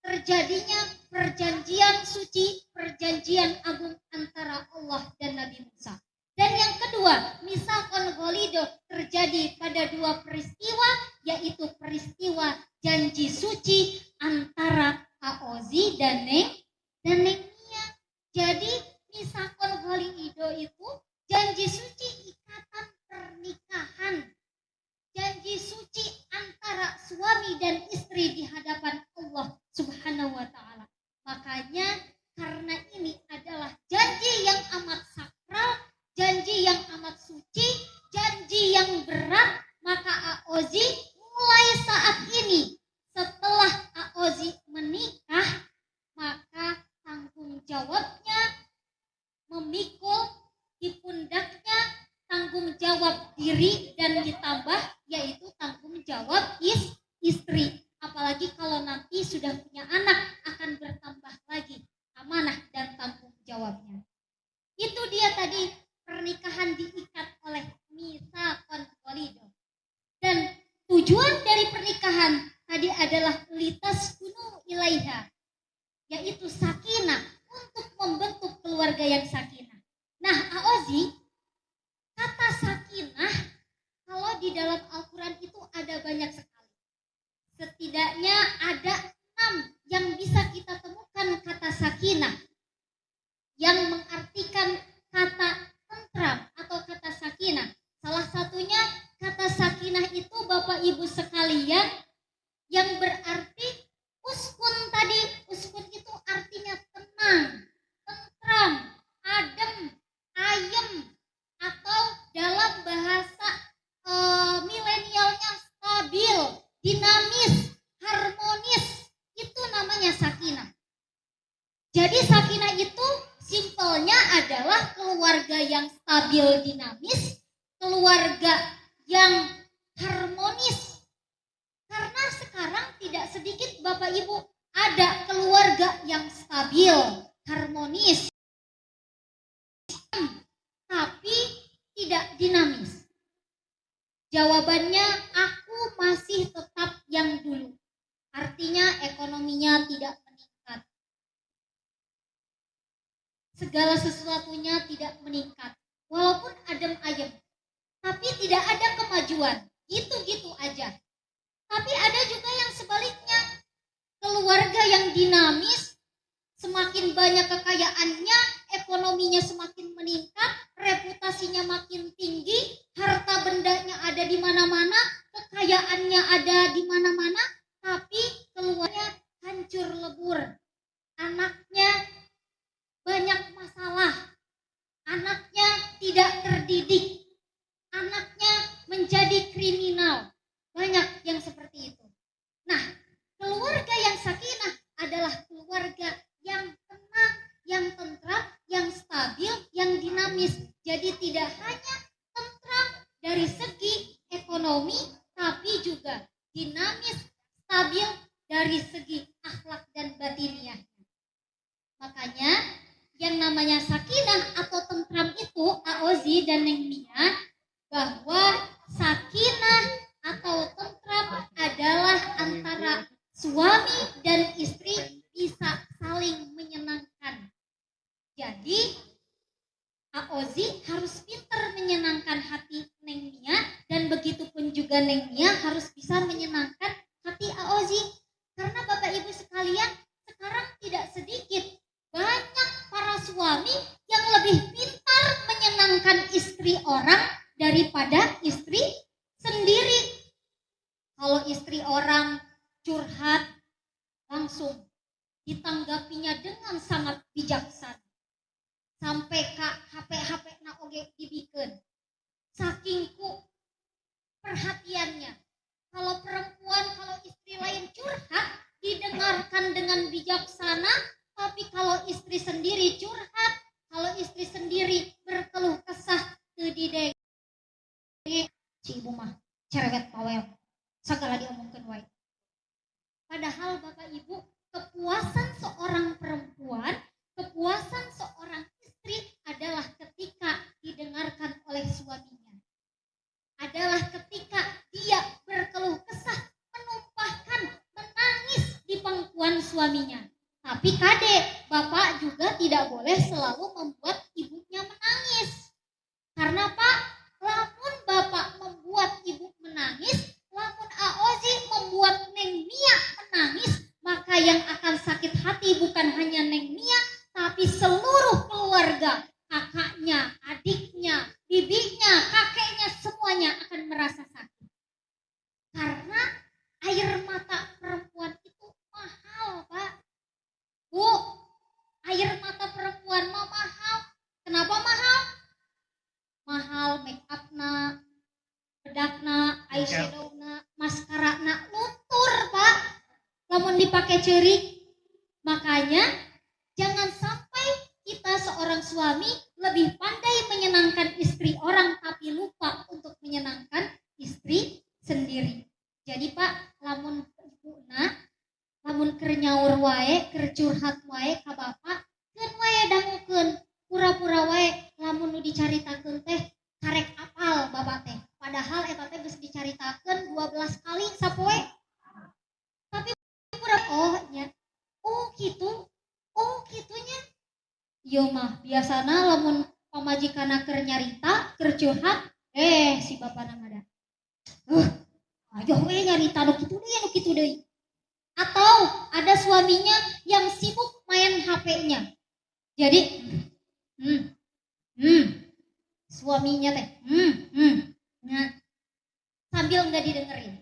terjadinya perjanjian suci, perjanjian agung antara Allah dan Nabi Musa. Dan yang kedua, Mitsaqul Ghalidh terjadi pada dua peristiwa, yaitu peristiwa janji suci antara Aozi dan Nehemia. Jadi Mitsaqul Ghalidh itu janji suci ikatan pernikahan, janji suci antara suami dan istri di hadapan Allah Subhanahu wa taala. Makanya karena ini adalah janji yang amat sakral, janji yang amat suci, janji yang berat, maka Aozi mulai saat ini setelah Aozi menikah, maka tanggung jawabnya memikul di pundaknya tanggung jawab diri dan ditambah yaitu tanggung jawab istri. Apalagi kalau nanti sudah punya anak akan bertambah lagi amanah dan tanggung jawabnya. Itu dia tadi pernikahan diikat oleh Mitsaqul Ghalidh. Dan tujuan dari pernikahan tadi adalah litaskunu ilaiha, yaitu sakinah, untuk membentuk keluarga yang sakinah. Nah, Aozi, kata sakinah kalau di dalam Al-Quran itu ada banyak sekali. Setidaknya ada 6 yang bisa kita temukan kata sakinah yang mengartikan kata tentram atau kata sakinah. Salah satunya kata sakinah itu Bapak Ibu sekalian yang berarti uskun tadi. Uskun itu artinya tenang, tentram, adem, ayem, atau dalam bahasa milenialnya stabil, dinamis, harmonis. Itu namanya sakinah. Jadi sakinah itu simpelnya adalah keluarga yang stabil, dinamis, keluarga yang harmonis. Karena sekarang tidak sedikit Bapak Ibu ada keluarga yang stabil, harmonis, tapi tidak dinamis. Jawabannya aku masih tetap yang dulu. Artinya ekonominya tidak meningkat. Segala sesuatunya tidak meningkat. Walaupun adem ayem, tapi tidak ada kemajuan. Gitu-gitu aja. Tapi ada juga yang sebaliknya. Keluarga yang dinamis, semakin banyak kekayaannya, ekonominya semakin meningkat, reputasinya makin tinggi, harta bendanya ada di mana-mana, kekayaannya ada di mana-mana, tapi keluarnya hancur lebur. Anaknya banyak masalah, anaknya tidak terdidik, anaknya menjadi kriminal. Banyak yang seperti itu. Nah, keluarga yang sakinah adalah keluarga yang tenang, yang tentram, yang stabil, yang dinamis. Jadi tidak hanya tentram dari segi ekonomi, tapi juga dinamis, stabil dari segi akhlak dan batiniah. Makanya yang namanya sakinah atau tentram itu, Aozi dan Nehemia, bahwa sakinah atau tentram adalah antara suami dan istri bisa saling menyenangkan. Jadi Aozi harus pintar menyenangkan hati Nehemia, dan begitu pun juga Nehemia harus bisa menyenangkan hati Aozi. Karena Bapak Ibu sekalian, sekarang tidak sedikit banyak para suami yang lebih pintar menyenangkan istri orang daripada istri sendiri. Kalau istri orang curhat, langsung ditanggapinya dengan sangat bijaksana. Sampai ka HP na oge dibikeun. Saking ku perhatiannya. Kalau perempuan, kalau istri lain curhat, didengarkan menyenangkan dengan bijaksana, tapi kalau istri sendiri curhat, kalau istri sendiri berkeluh kesah teu didenge, si ibu mah cerewet pawel, segala diomongkeun wae. Padahal Bapak Ibu, kepuasan seorang perempuan, kepuasan seorang istri adalah ketika didengarkan oleh suaminya. Adalah ketika dia berkeluh kesah, menumpahkan, menangis di pangkuan suaminya. Tapi Kade, Bapak juga tidak boleh selalu membuat ibunya menangis. Karena Pak, lamun Bapak membuat ibu menangis, lamun Aozi membuat Neng Mia menangis, maka yang akan sakit hati bukan hanya Neng Mia, tapi seluruh keluarga, kakaknya, adiknya, bibinya, kakeknya, semuanya akan merasa sakit. Karena air mata perempuan itu mahal, Pak. Bu, air mata perempuan mah mahal. Kenapa mahal? Mahal make upna, bedakna, eyeshadowna, maskarana, luntur, Pak. Lamun dipakai ceurik. Makanya jangan sampai kita seorang suami lebih pandai menyenangkan istri orang tapi lupa untuk menyenangkan istri sendiri. Jadi Pak, lamun ibuna, lamun keur nyaur wae, keur curhat wae ka bapak, keun wae dangukeun, pura-pura wae lamun nu dicaritakeun teh karek apal bapak teh. Padahal eta teh geus dicaritakeun 12 kali sapoe. Tapi pura nya. Oh gitu. Oh gitunya. Ieu mah biasana lamun pamajikanna keur nyarita, keur curhat, si bapana ngada. Ayo we nyarita nu kitu deui. Atau ada suaminya yang sibuk main HP-nya. Jadi suaminya teh nah, sambil enggak didengerin.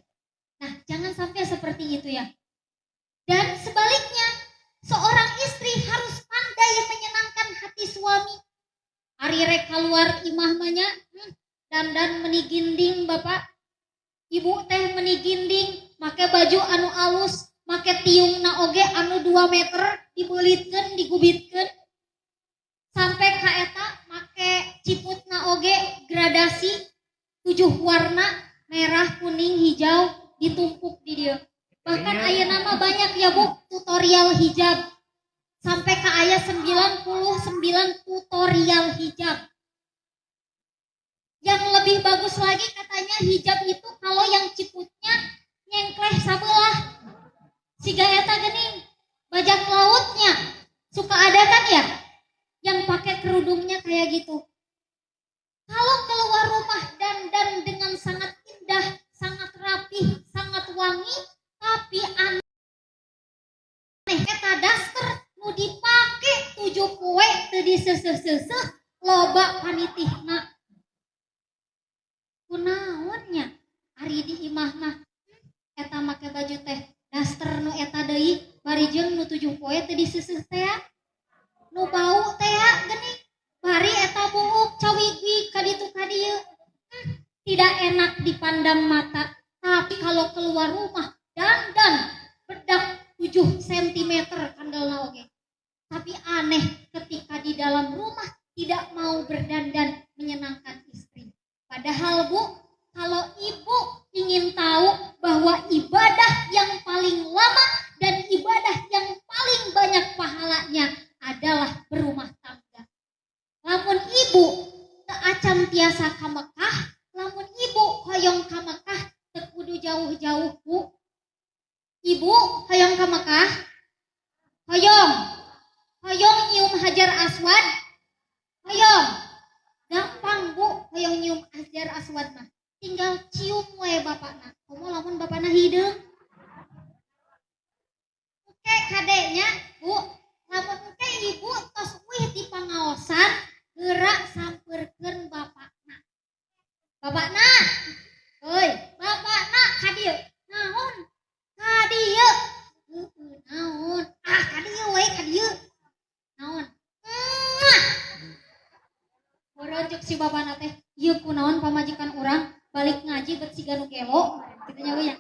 Nah, jangan sampai seperti itu ya. Dan sebaliknya, seorang istri harus pandai menyenangkan hati suami. Ari rek keluar imah manya, dandan meni ginding bapak. Ibu teh meni ginding, make baju anu alus, make tiungna oge anu 2 meter, dibeulitkeun, digubitkeun. Sampai ka eta make ciputna oge gradasi 7 warna, merah, kuning, hijau ditumpuk di dieu. Bahkan ayeuna mah banyak ya Bu tutorial hijab. Sampai ke aya 99 tutorial hijab. Yang lebih bagus lagi katanya hijab itu kalau yang ciputnya nyengkleh sabelah. Siga eta geuning bajak lautnya. Suka ada kan ya yang pakai kerudungnya kayak gitu. Kalau keluar rumah dandan dengan sangat indah, sangat rapih, sangat wangi, tapi aneh eta daster nu dipake 7 poe teu diseseh-seseh loba panitihna. Kunaon nya? Ari di imah mah eta make baju teh daster nu eta deui bari jeung nu 7 poe teu diseseh teh. Nu bau teh geuning. Bari eta buuk cawigi kaditu kadieu. Tidak enak dipandang mata. Tapi kalau keluar rumah dandan bedak 7 cm kandalna oge. Tapi aneh ketika di dalam rumah tidak mau berdandan menyenangkan istri. Padahal Bu, kalau ibu ingin tahu bahwa ibadah yang paling lama dan ibadah yang paling banyak pahalanya adalah berumah tangga. Lamun ibu teu acan tiasa ka Mekah, lamun ibu hoyong ka Mekah teu kudu jauh-jauh Bu. Ibu hoyong ka Mekah, hoyong nyium Hajar Aswad, hoyong gampang Bu, hoyong nyium Hajar Aswad mah tinggal cium wae bapakna. Komo lamun bapakna hideung. Oke kadenya Bu, lamun oke ibu tos wih di pangaosan, gerak sampeurkeun bapakna. Bapakna, heuy, bapakna ka dieu. Naon? Ka dieu. Naon? Ka dieu we, ka dieu. Naon? Beronjuk si bapakna teh, ieu kunaon pamajikan urang balik ngaji bet siga nu gelo, kitu nya we ya.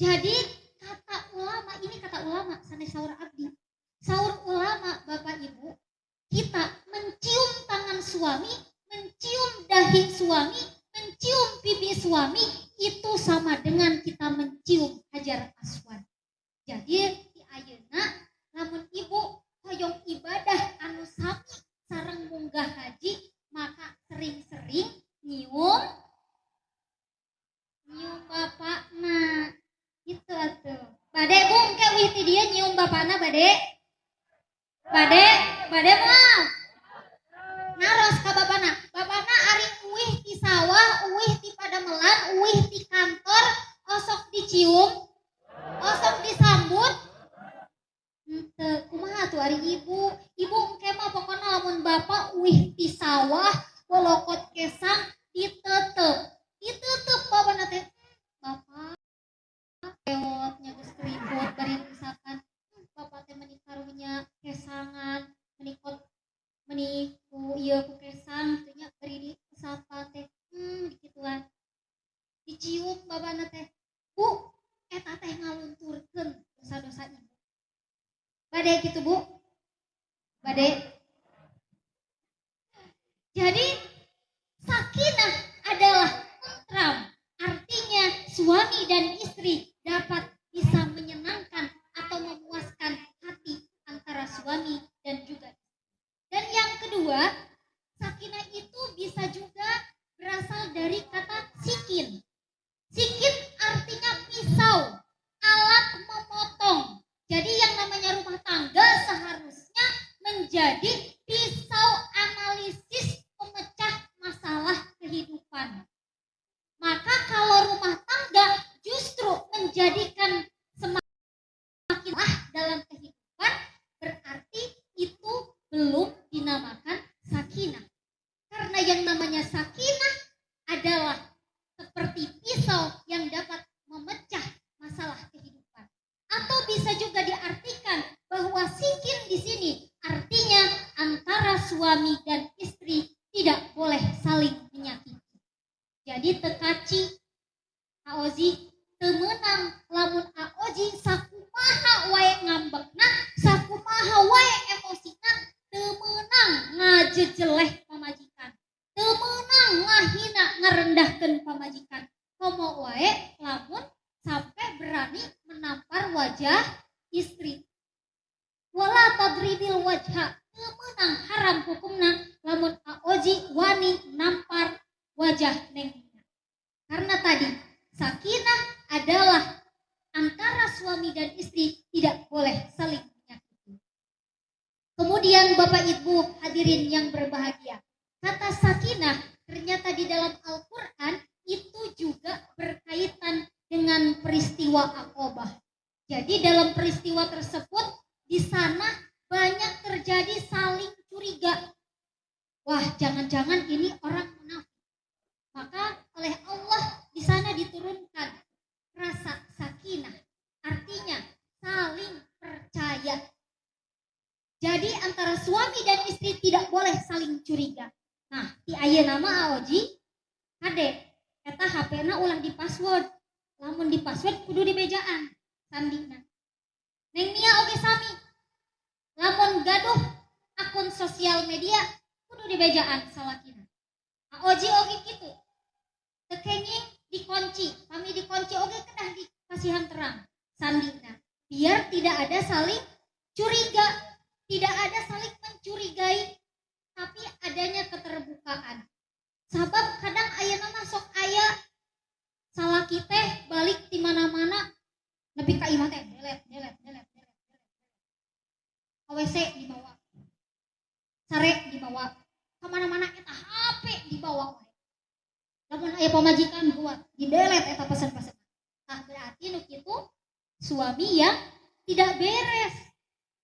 Jadi kata ulama kata ulama sanes saur abdi. Saur ulama Bapak Ibu, kita mencium tangan suami, mencium dahi suami, mencium pipi suami itu sama dengan kita mencium hajar aswad. Jadi di ayeuna lamun ibu hoyong ibadah anu sami sareng munggah haji, maka sering-sering nyium bapakna gitu atuh. Bade Bu engke wih ti dia nyium bapakna bade mah ngaros ka bapakna ari uih ti sawah, uih ti padamelan, uih ti kantor, osok dicium, osok disambut. Henteu kumaha tuh ari ibu engke mah pokona lamun bapak uih ti sawah wolokot kesang diteuteup bapakna teh bapak ewotnya geus keribut bari misalkan bapak teh meuni karunya kesangan meniku ieu ku kesang teh nya bari di sapa teh gituan dicium bapakna teh Bu eta teh ngalunturkeun dosa-dosa ibu bade gitu Bu bade. Jadi sakinah adalah tentram, artinya suami dan istri dapat bisa menyenangkan atau memuaskan hati antara suami dan juga istri. Dan yang kedua, sakinah itu bisa juga berasal dari kata sikin. Sikin artinya pisau, alat memotong. Jadi yang namanya rumah tangga seharusnya menjadi pisau analisis pemecah masalah kehidupan. Maka kalau rumah tangga justru menjadikan semakinlah dalam kehidupan, berarti itu belum dinamakan sakinah. Karena yang namanya sakinah adalah seperti pisau yang dapat memecah masalah kehidupan. Atau bisa juga diartikan bahwa sikin di sini artinya antara suami dan istri tidak boleh saling menyakiti. Jadi tekaci aoji temenang lamun aoji sakumaha wae ngambekna, sakumaha wae emosina, temenang ngajejeleh pamajikan, temenang ngahina ngarendahkeun pamajikan. Komo wae lamun sampai berani menampar wajah istri. Wala tadribil wajha, temenang haram hukumna lamun aoji wani nampar wajah nengna. Karena tadi sakinah adalah antara suami dan istri tidak boleh saling menyakiti. Kemudian Bapak Ibu hadirin yang berbahagia, kata sakinah ternyata di dalam Al-Quran itu juga berkaitan dengan peristiwa Aqobah. Jadi dalam peristiwa tersebut di sana banyak terjadi saling curiga. Wah, jangan-jangan ini orang munafik. Maka oleh Allah di sana diturunkan rasa sakinah, artinya saling percaya. Jadi antara suami dan istri tidak boleh saling curiga. Nah, di ayeuna mah aoji kade eta HP-na ulah di password. Lamun di password kudu di mejaan sandina. Neng Nia oge sami. Lamun gaduh akun sosial media kudu di mejaan salakina. Aoji oge kitu. Tekenging dikunci, kami dikunci oge kedah dikasihan terang sandina. Biar tidak ada saling curiga, tidak ada saling mencurigai, tapi adanya keterbukaan. Sabab kadang ayeuna mah sok aya salaki teh balik di mana-mana nepi ka imah teh delet. WC dibawa. Sare dibawa. Kemana-mana eta HP dibawa. Lamun aya pamajikan buat didelet eta pesan-pesan. Nah, berarti nu kitu suami yang tidak beres.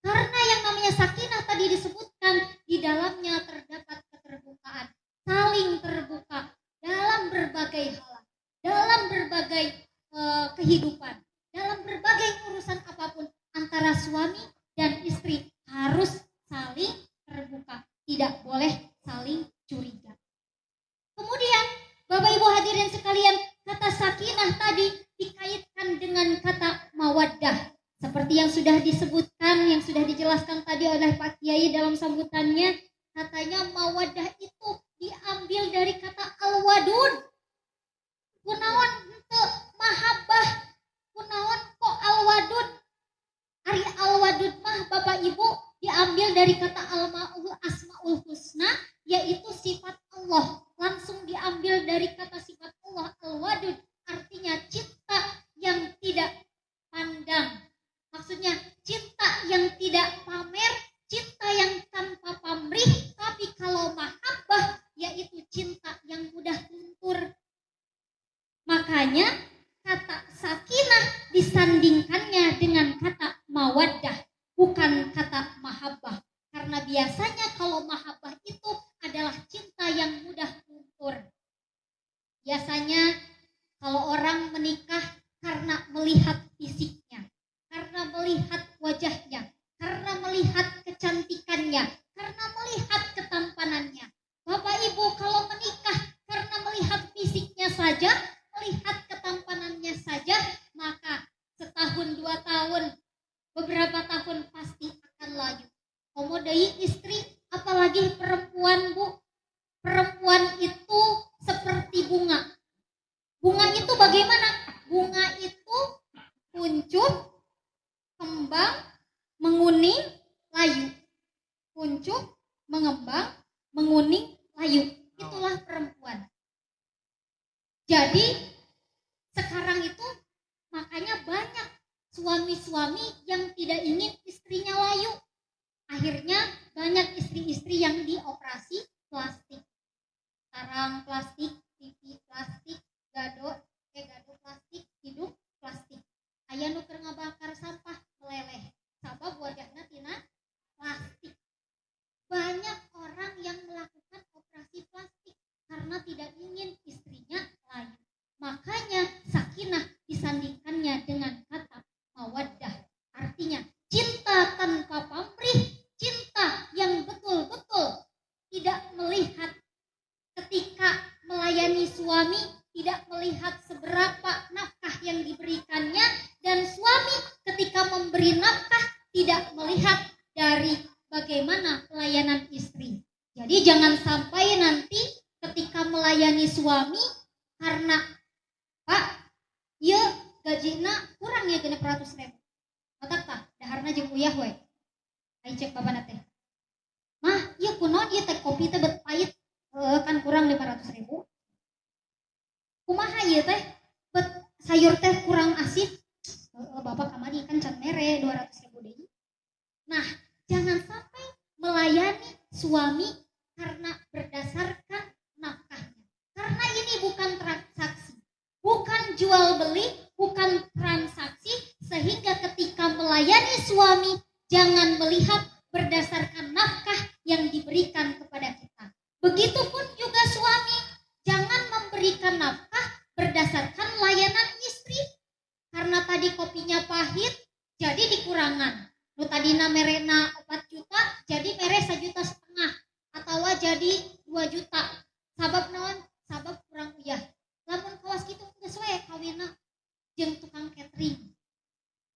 Karena yang namanya sakinah tadi disebutkan di dalamnya terdapat keterbukaan, saling terbuka dalam berbagai hal, dalam berbagai kehidupan, dalam berbagai urusan apapun antara suami dan istri harus saling terbuka, tidak boleh saling curiga. Kemudian Bapak Ibu hadirin sekalian, kata sakinah tadi dikaitkan dengan kata mawaddah. Seperti seperti yang sudah disebutkan, yang sudah dijelaskan tadi oleh Pak Kiai dalam sambutannya, katanya mawaddah itu diambil dari kata al-wadud. Kunaon henteu mahabbah, kunaon kok al-wadud? Ari al-wadud mah Bapak Ibu diambil dari kata asmaul husna, yaitu sifat Allah. Langsung diambil dari kata sifat Allah al-wadud, artinya cinta yang tidak pandang. Maksudnya cinta yang tidak pamer, cinta yang tanpa pamrih. Tapi kalau mahabbah yaitu cinta yang mudah luntur. Makanya kata sakinah disandingkannya dengan kata mawaddah, bukan kata mahabbah. Karena biasanya kalau mahabbah itu adalah cinta yang mudah luntur. Biasanya kalau orang menikah karena melihat fisiknya, karena melihat wajahnya, karena melihat kecantikannya, karena melihat ketampanannya. Bapak Ibu kalau menikah karena melihat fisiknya saja, melihat ketampanannya saja, maka setahun 2 tahun, beberapa tahun pasti akan layu. Komodai istri, apalagi perempuan Bu. Perempuan itu seperti bunga. Bunga itu bagaimana? Bunga itu kuncup, kembang, menguning, layu. Kuncup, mengembang, menguning, layu. Itulah perempuan. Jadi sekarang itu makanya banyak suami-suami yang tidak ingin istrinya layu. Akhirnya banyak istri-istri yang dioperasi plastik. Sarang plastik, pipi plastik, gado plastik, hidung plastik. Aya nu keur ngabakar sampah meleleh. Sabab wajahna tina plastik. Banyak orang yang melakukan operasi plastik karena tidak ingin istrinya layu. Makanya sakinah disandingkannya dengan kata mawaddah. Artinya cinta tanpa pamrih, cinta yang betul-betul tidak melihat ketika melayani suami, tidak melihat seberapa nafkah yang diberikannya, dan suami ketika memberi nafkah tidak melihat dari bagaimana pelayanan istri. Jadi jangan sampai nanti ketika melayani suami karena Pak, ieu gajina kurang ya 600.000. Otak tah, daharna jeung uyah we. Ai cek babana teh. Mah, ieu kunaon ieu teh kopi teh bet pait, kan kurang 500.000. Kumaha ieu teh? Bet sayur teh kurang asin. Bapak kamari kan can mere 200.000 deui. Nah, jangan sampai melayani suami karena berdasarkan nafkahnya. Karena ini bukan transaksi, bukan jual beli, bukan transaksi, sehingga ketika melayani suami jangan melihat berdasarkan nafkah yang diberikan kepada kita. Begitupun juga suami, jangan memberikan nafkah berdasarkan layanan istri. Karena tadi kopinya pahit, jadi dikurangan. Nu tadina merena 4 juta, jadi mere 1,5 juta. Atau jadi 2 juta. Sabab naon? Sabab kurang uyah. Lamun kawas kitu geus we kawinna jeung tukang catering.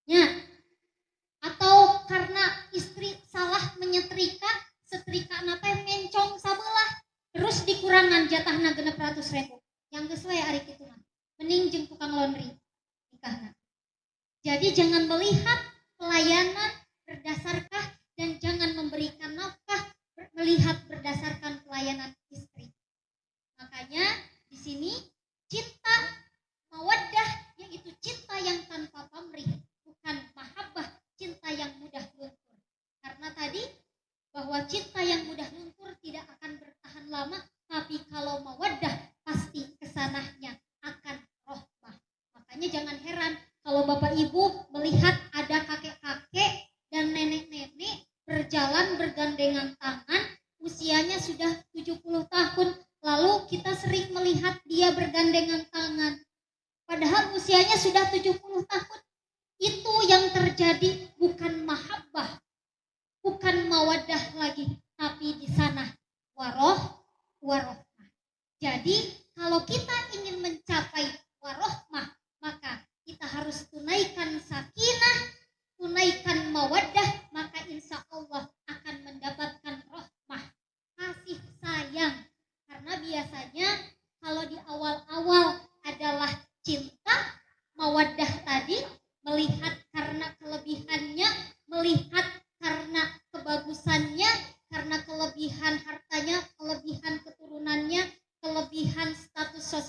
Nya. Atau karena istri salah menyetrika, setrikana teh mencong sabelah, terus dikurangan jatahna 600.000. Yang geus we ari kitu mah. Mending jeung tukang laundry nikahna. Jadi jangan melihat pelayanan berdasarkan dan jangan memberikan nafkah melihat berdasarkan pelayanan istri. Makanya di sini cinta mawaddah yaitu cinta yang tanpa pamrih, bukan mahabbah, cinta yang mudah luntur. Karena tadi bahwa cinta yang mudah luntur tidak akan bertahan lama, tapi kalau mawaddah pasti kesanahnya akan rohmah. Makanya jangan heran kalau Bapak Ibu melihat ada kakek-kakek dan nenek-nenek berjalan bergandengan tangan, usianya sudah 70 tahun, lalu kita sering melihat dia bergandengan tangan. Padahal usianya sudah 70 tahun. Itu yang terjadi bukan mahabbah, bukan mawaddah lagi, tapi di sana warohmah. Jadi kalau kita ingin mencapai warohmah, maka kita harus tunaikan sakinah, tunaikan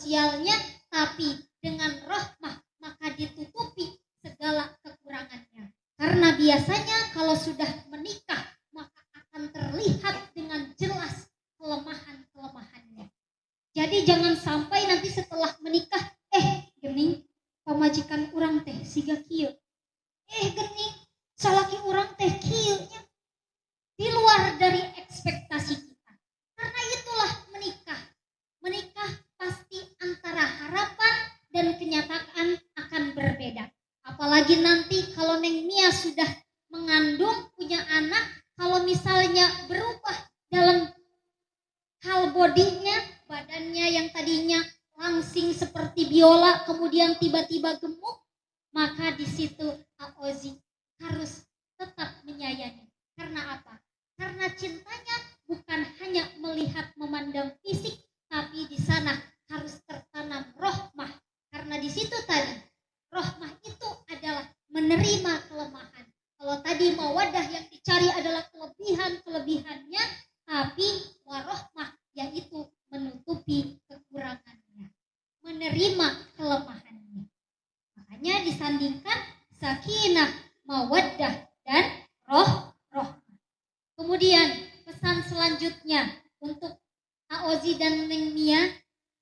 sosialnya, tapi dengan rahmah maka ditutupi segala kekurangannya. Karena biasanya kalau sudah menikah maka akan terlihat dengan jelas kelemahan-kelemahannya. Jadi jangan sampai nanti setelah menikah, gening pamajikan urang teh siga kieu. Gening salaki urang teh kieu nya. Di luar dari ekspektasi kita. Karena itulah menikah. Menikah pasti antara harapan dan kenyataan akan berbeda. Apalagi nanti kalau Neng Mia sudah mengandung, punya anak, kalau misalnya berubah dalam hal bodinya, badannya yang tadinya langsing seperti biola, kemudian tiba-tiba gemuk, maka di situ Aozi harus tetap menyayangi. Karena apa? Karena cintanya bukan hanya melihat memandang fisik, tapi di sana harus tertanam rohmah. Karena di situ tadi rohmah itu adalah menerima kelemahan. Kalau tadi mawadah yang dicari adalah kelebihan-kelebihannya, tapi warohmah yaitu menutupi kekurangannya, menerima kelemahannya. Makanya disandingkan sakinah, mawaddah dan rohmah. Kemudian pesan selanjutnya untuk Aozi dan Neng Mia,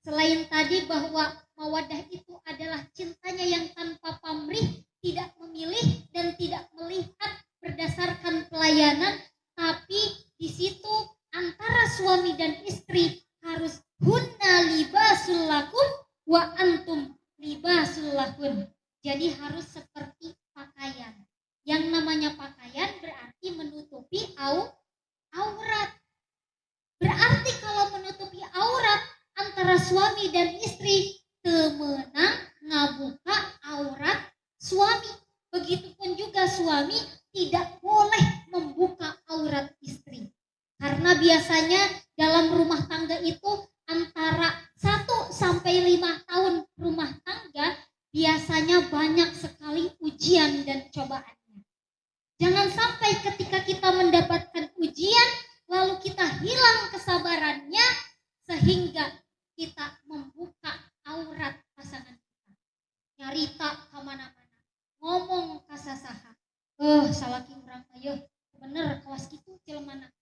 selain tadi bahwa mawadah itu adalah cintanya yang tanpa pamrih, tidak memilih dan tidak melihat berdasarkan pelayanan, tapi di situ antara suami dan istri harus hunna libasul lakum wa antum libasul lahun. Jadi harus seperti pakaian. Yang namanya pakaian berarti menutupi aurat. Berarti kalau menutupi aurat antara suami dan istri, temenang ngabuka aurat suami. Begitupun juga suami tidak boleh membuka aurat istri. Karena biasanya dalam rumah tangga itu antara 1 sampai 5 tahun rumah tangga biasanya banyak sekali ujian dan cobaan. Jangan sampai ketika kita mendapatkan ujian, lalu kita hilang kesabarannya, sehingga kita membuka aurat pasangan kita. Nyarita kemana-mana, ngomong kasasaha. Salaki urang ayo, bener kawas kitu jelmana.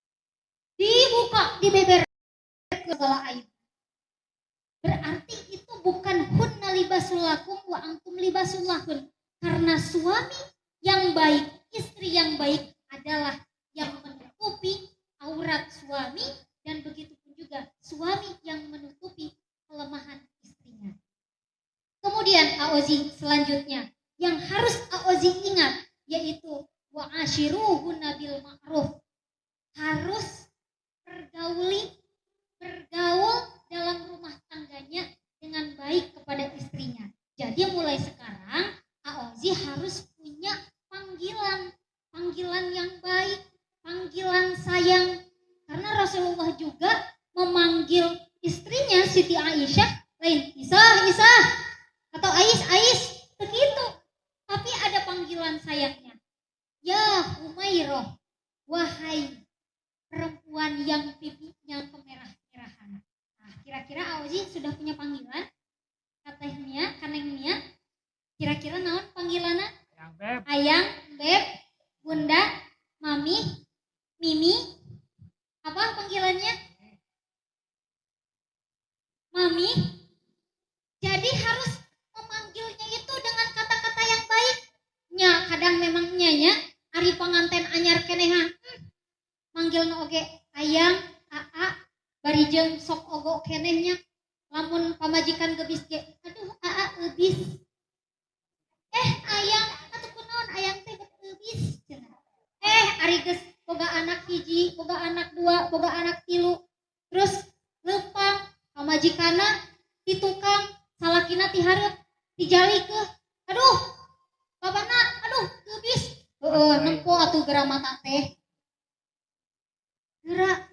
Dibuka, dibeber segala aib. Berarti itu bukan hunna libasul lakum wa antum libasul lahun. Karena suami yang baik, istri yang baik adalah yang menutupi aurat suami, dan begitu pun juga suami yang menutupi kelemahan istrinya. Kemudian Aozi selanjutnya yang harus Aozi ingat yaitu wa ashiruhunna bil ma'ruf. Harus bergaul dalam rumah tangganya dengan baik kepada istrinya. Jadi mulai sekarang Aozi harus punya panggilan yang baik, panggilan sayang. Karena Rasulullah juga memanggil istrinya Siti Aisyah lain Isah atau Ais begitu. Tapi ada panggilan sayangnya. Ya Humairah, wahai perempuan yang pipinya kemerah-merahan. Nah, kira-kira Aozi sudah punya panggilan? Kaneng Mia, kira-kira naon panggilanna? Ayang, Beb, Bunda, Mami, Mimi. Apa panggilannya? Mami. Jadi harus memanggilnya itu dengan kata-kata yang baik. Nya kadang memang nya ari panganten anyar keneha. Manggilna oge ayang, aa, bari jeung sok ogo kenehnya. Lamun pamajikan gebis ge, aduh aa gebis. Ayang, atuh kunaon ayang teh gebis cenah. Ari geus boga anak hiji, boga anak 2, boga anak 3. Terus leumpang pamajikana ti tukang, salakina ti hareup, dijalikeun. Aduh, babana, aduh gebis. Nempo atuh geura mata teh. Geura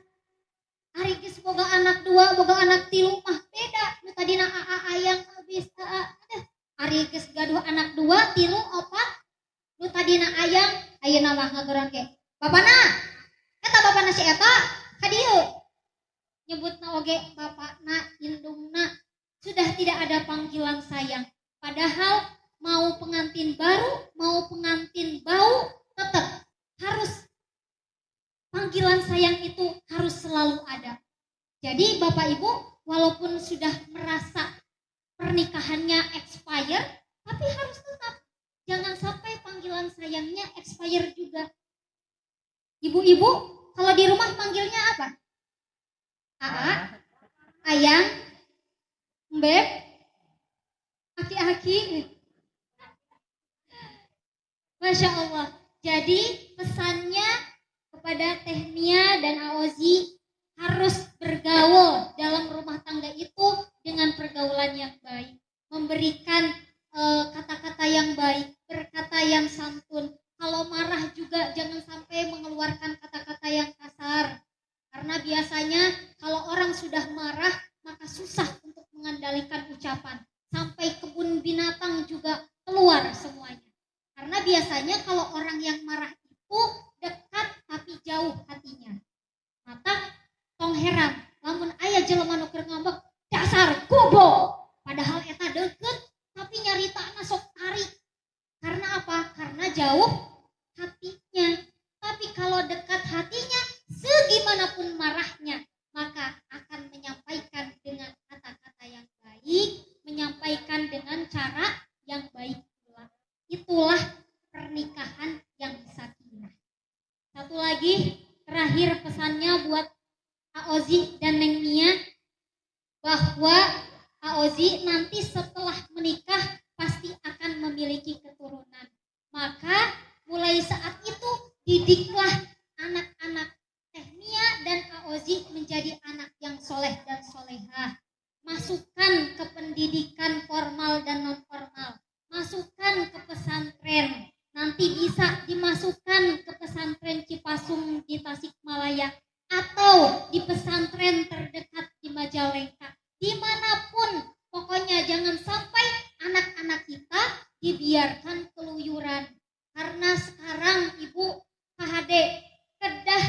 ari geus boga anak 2, boga anak 3 mah beda. Nu tadina aa ayang gebis aa. Ari geus gaduh anak 2, 3, 4. Nu tadina ayang, ayeuna mah ngagoran ge. Bapana, eta bapana si eta ka dieu. Nyebutna oge bapakna, indungna. sudah tidak ada panggilan sayang. Padahal mau pengantin baru, mau pengantin bau, tetap harus panggilan sayang itu harus selalu ada. Jadi Bapak Ibu, walaupun sudah merasa pernikahannya expired, tapi harus tetap. Jangan sampai panggilan sayangnya expired juga. Ibu-ibu, kalau di rumah panggilnya apa? Aa, ayang, mbeb, aki-aki. Masya Allah. Jadi pesannya kepada Teh Nia dan Aozi harus bergaul dalam rumah tangga itu dengan pergaulan yang baik, memberikan kata-kata yang baik, berkata yang santun. Kalau marah juga jangan sampai mengeluarkan kata-kata yang kasar, karena biasanya kalau orang sudah marah maka susah untuk mengendalikan ucapan, sampai kebun binatang juga keluar semuanya. Karena biasanya kalau orang yang marah itu dekat tapi jauh hatinya. Mata tong heran, lamun aya jelema nu keur ngambek dasar goblok. Padahal eta deket tapi nyaritana sok tarik. Karena apa? Karena jauh hatinya. Tapi kalau dekat hatinya, segimanapun marahnya, maka akan menyampaikan dengan kata-kata yang baik, menyampaikan dengan cara yang baik pula. Itulah pernikahan yang sakinah. Satu lagi, terakhir pesannya buat Aozi dan Neng Nia, bahwa Aozi nanti setelah menikah pasti akan memiliki keturunan. Maka mulai saat itu didiklah anak-anak Teh Nia dan Aozi menjadi anak yang soleh dan solehah. Masukkan ke pendidikan formal dan non formal. Masukkan ke pesantren. Nanti bisa dimasukkan ke pesantren Cipasung di Tasikmalaya atau di pesantren terdekat di Majalengka. Dimanapun, pokoknya jangan sampai anak-anak kita dibiarkan keluyuran. Karena sekarang Ibu KHD kedah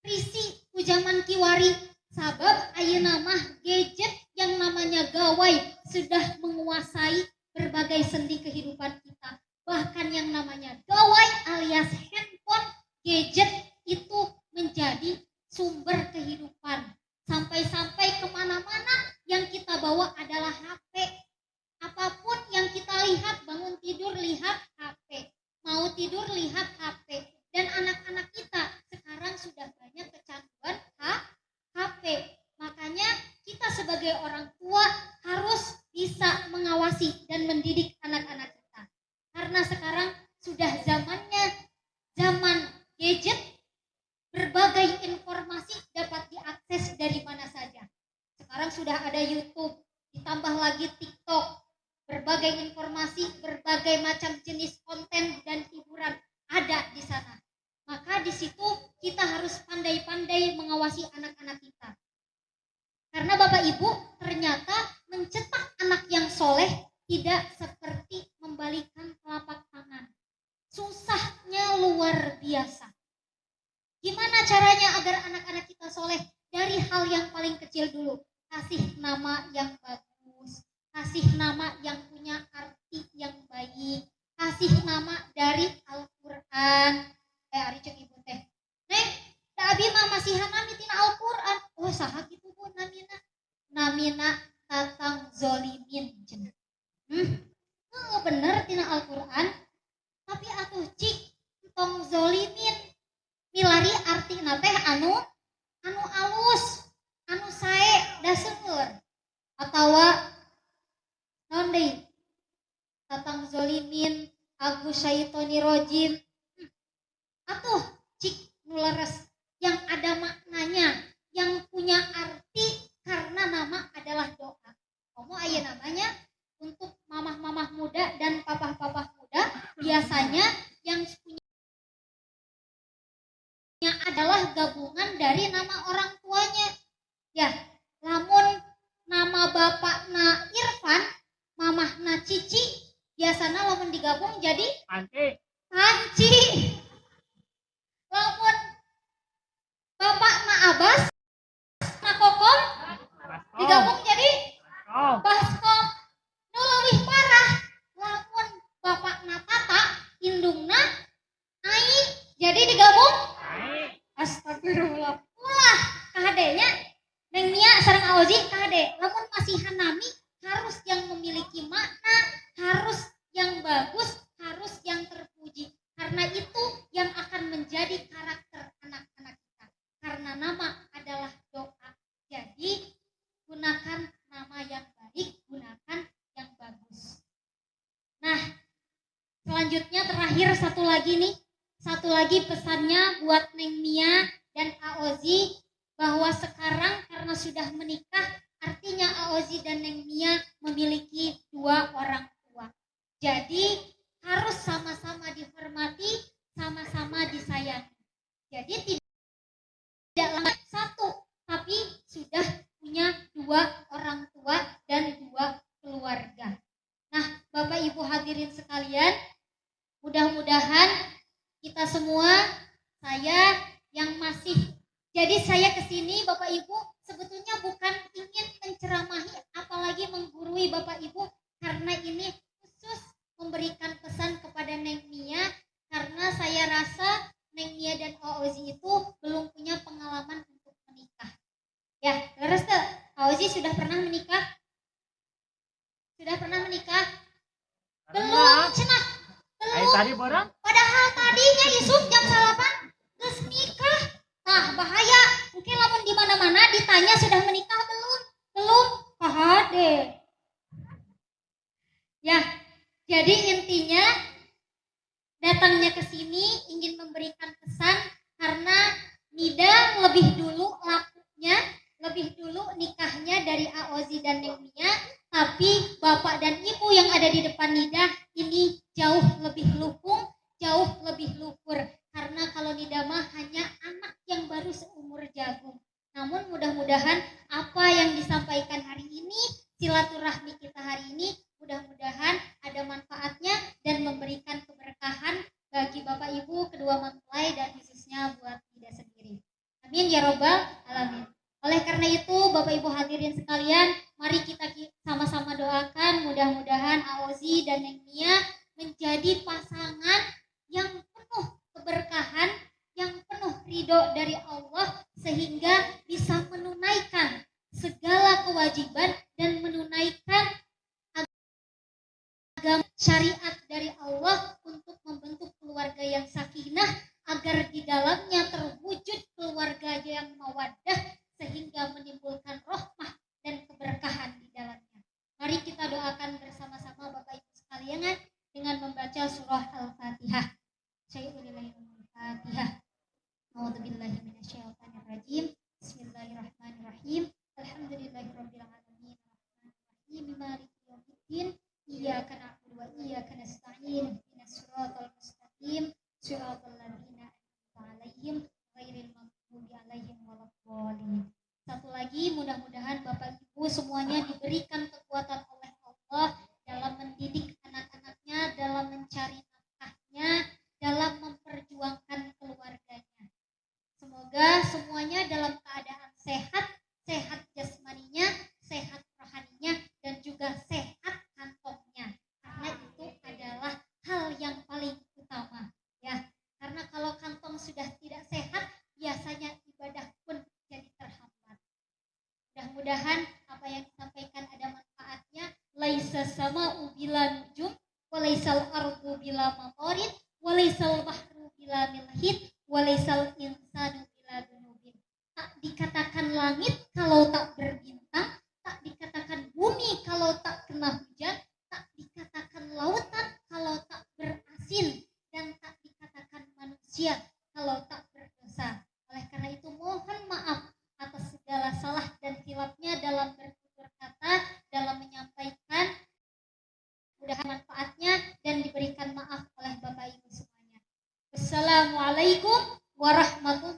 risi ku zaman kiwari, sabab ayeuna mah gadget yang namanya gawai sudah menguasai berbagai sendi kehidupan kita. Bahkan yang namanya gawai alias handphone, gadget itu menjadi sumber kehidupan. Sampai-sampai kemana-mana yang kita bawa adalah HP. Apapun yang kita lihat, bangun tidur lihat HP, mau tidur lihat HP. Dan anak-anak kita sekarang sudah banyak kecanduan HP. Makanya kita sebagai orang tua harus bisa mengawasi dan mendidik anak-anak kita. Karena sekarang sudah zamannya zaman gadget, berbagai informasi dapat diakses dari mana saja. Sekarang sudah ada YouTube, ditambah lagi TikTok, berbagai informasi, berbagai macam jenis konten dan hiburan ada di sana. Maka di situ kita harus pandai-pandai mengawasi anak-anak kita. Karena Bapak Ibu, ternyata mencetak anak yang soleh tidak seperti membalikan telapak tangan. Susahnya luar biasa. Gimana caranya agar anak-anak kita soleh? Dari hal yang paling kecil dulu. Kasih nama yang bagus, kasih nama yang punya arti yang baik, kasih nama dari Al-Quran. Ari cek ibu teh, Neng, da abi mah masih nami tina Al-Quran. Oh saha kitu Bu namina? Namina Tatang Zolimin cenah. Bener tina Al-Quran. Tapi atuh cik tong zolimin milari artina teh anu alus, anu sae da seueur. Atawa naon deui? Tatang zolimin Agus Syaitoni Rojim. Atuh cik nu leres yang ada maknanya, yang punya arti, karena nama adalah doa. Komo aya namanya untuk mamah-mamah muda dan papah-papah muda, biasanya yang punya adalah gabungan dari nama orang tuanya. Ya, lamun nama bapakna Irfan, mamahna Cici, biasanya lamun digabung jadi Panci. Lamun bapakna Abbas, na Kokom, digabung jadi satu lagi pesannya buat Neng Mia dan Aozi, bahwa sekarang karena sudah menikah, artinya Aozi dan Neng Mia memiliki 2 orang tua. Jadi harus sama-sama dihormati, sama-sama disayangi. Jadi tidak lagi satu, tapi sudah punya 2 orang tua dan 2 keluarga. Nah, Bapak Ibu hadirin sekalian, mudah-mudahan kita semua, saya yang masih, jadi saya kesini Bapak Ibu sebetulnya bukan ingin menceramahi apalagi menggurui Bapak Ibu, karena ini khusus memberikan pesan kepada Neng Mia, karena saya rasa Neng Mia dan Aozi itu belum punya pengalaman untuk menikah. Ya, terus tuh, Aozi sudah pernah menikah? Sudah pernah menikah? Belum, cenah. Ayo tadi borang. Padahal tadinya isuk jam 8 geus nikah. Nah, bahaya. Mungkin lamun di mana-mana ditanya sudah menikah belum? Belum. Kahade. Ya, jadi intinya datangnya ke sini ingin memberikan pesan karena Nida lebih dulu lakunya, lebih dulu nikahnya dari Aozi dan Neng Mia, tapi bapak dan ibu yang ada di depan Nida ini jauh lebih lupung, jauh lebih luhur, karena kalau Nida mah hanya anak yang baru seumur jagung. Namun mudah-mudahan apa yang disampaikan hari ini, silaturahmi kita hari ini, mudah-mudahan ada manfaatnya dan memberikan keberkahan bagi Bapak Ibu kedua mempelai dan khususnya buat Nida sendiri. Amin ya robbal alamin. Oleh karena itu Bapak Ibu hadirin sekalian, mari kita sama-sama doakan mudah-mudahan Aozi dan Neng Mia menjadi pasangan yang penuh keberkahan, yang penuh ridho dari Allah, sehingga bisa menunaikan segala kewajiban dan menunaikan agama syariat dari Allah untuk membentuk keluarga yang sakinah, agar di dalamnya terwujud keluarga yang mawaddah, sehingga menimbulkan rahmah dan keberkahan di dalamnya. Mari kita doakan bersama-sama Bapak Ibu sekalian dengan membaca surah Al-Fatihah. Al-Fatihah. A'udzubillahi minasyaitonirrajim. Bismillahirrahmanirrahim. Alhamdulillahirabbil alamin. Arrahmanirrahim. Maliki yaumiddin. Iyyaka na'budu wa iyyaka nasta'in. Ihdinas siratal mustaqim. Siratal ladzina an'amta 'alaihim ghairil maghdubi 'alaihim waladdallin. Satu lagi, mudah-mudahan Bapak Ibu semuanya diberikan kekuatan oleh Allah dalam mendidik anak-anaknya, dalam mencari nafkahnya, dalam memperjuangkan keluarganya. Semoga semuanya dalam keadaan sehat, sehat jasmaninya, sehat rohaninya, dan juga sehat kantongnya. Karena itu adalah hal yang paling utama, ya. Karena kalau kantong sudah tidak sehat, biasanya ibadah pun jadi terhambat. Mudah-mudahan apa yang disampaikan ada manfaatnya. Laisa sama'u bila nujum, walaisal ardu bila matarin, walaisal bahru bila milhid, walaisal insanu bila dunubin. Tak dikatakan langit kalau tak berbintang, tak dikatakan bumi kalau tak kena hujan, tak dikatakan lautan kalau tak berasin, dan tak dikatakan manusia kalau tak berdosa. Oleh karena itu mohon maaf atas segala salah dan hilafnya dalam bertutur kata, dalam menyampaikan. Mudah-mudahan manfaatnya dan diberikan maaf oleh Bapak Ibu semuanya. Wassalamualaikum warahmatullahi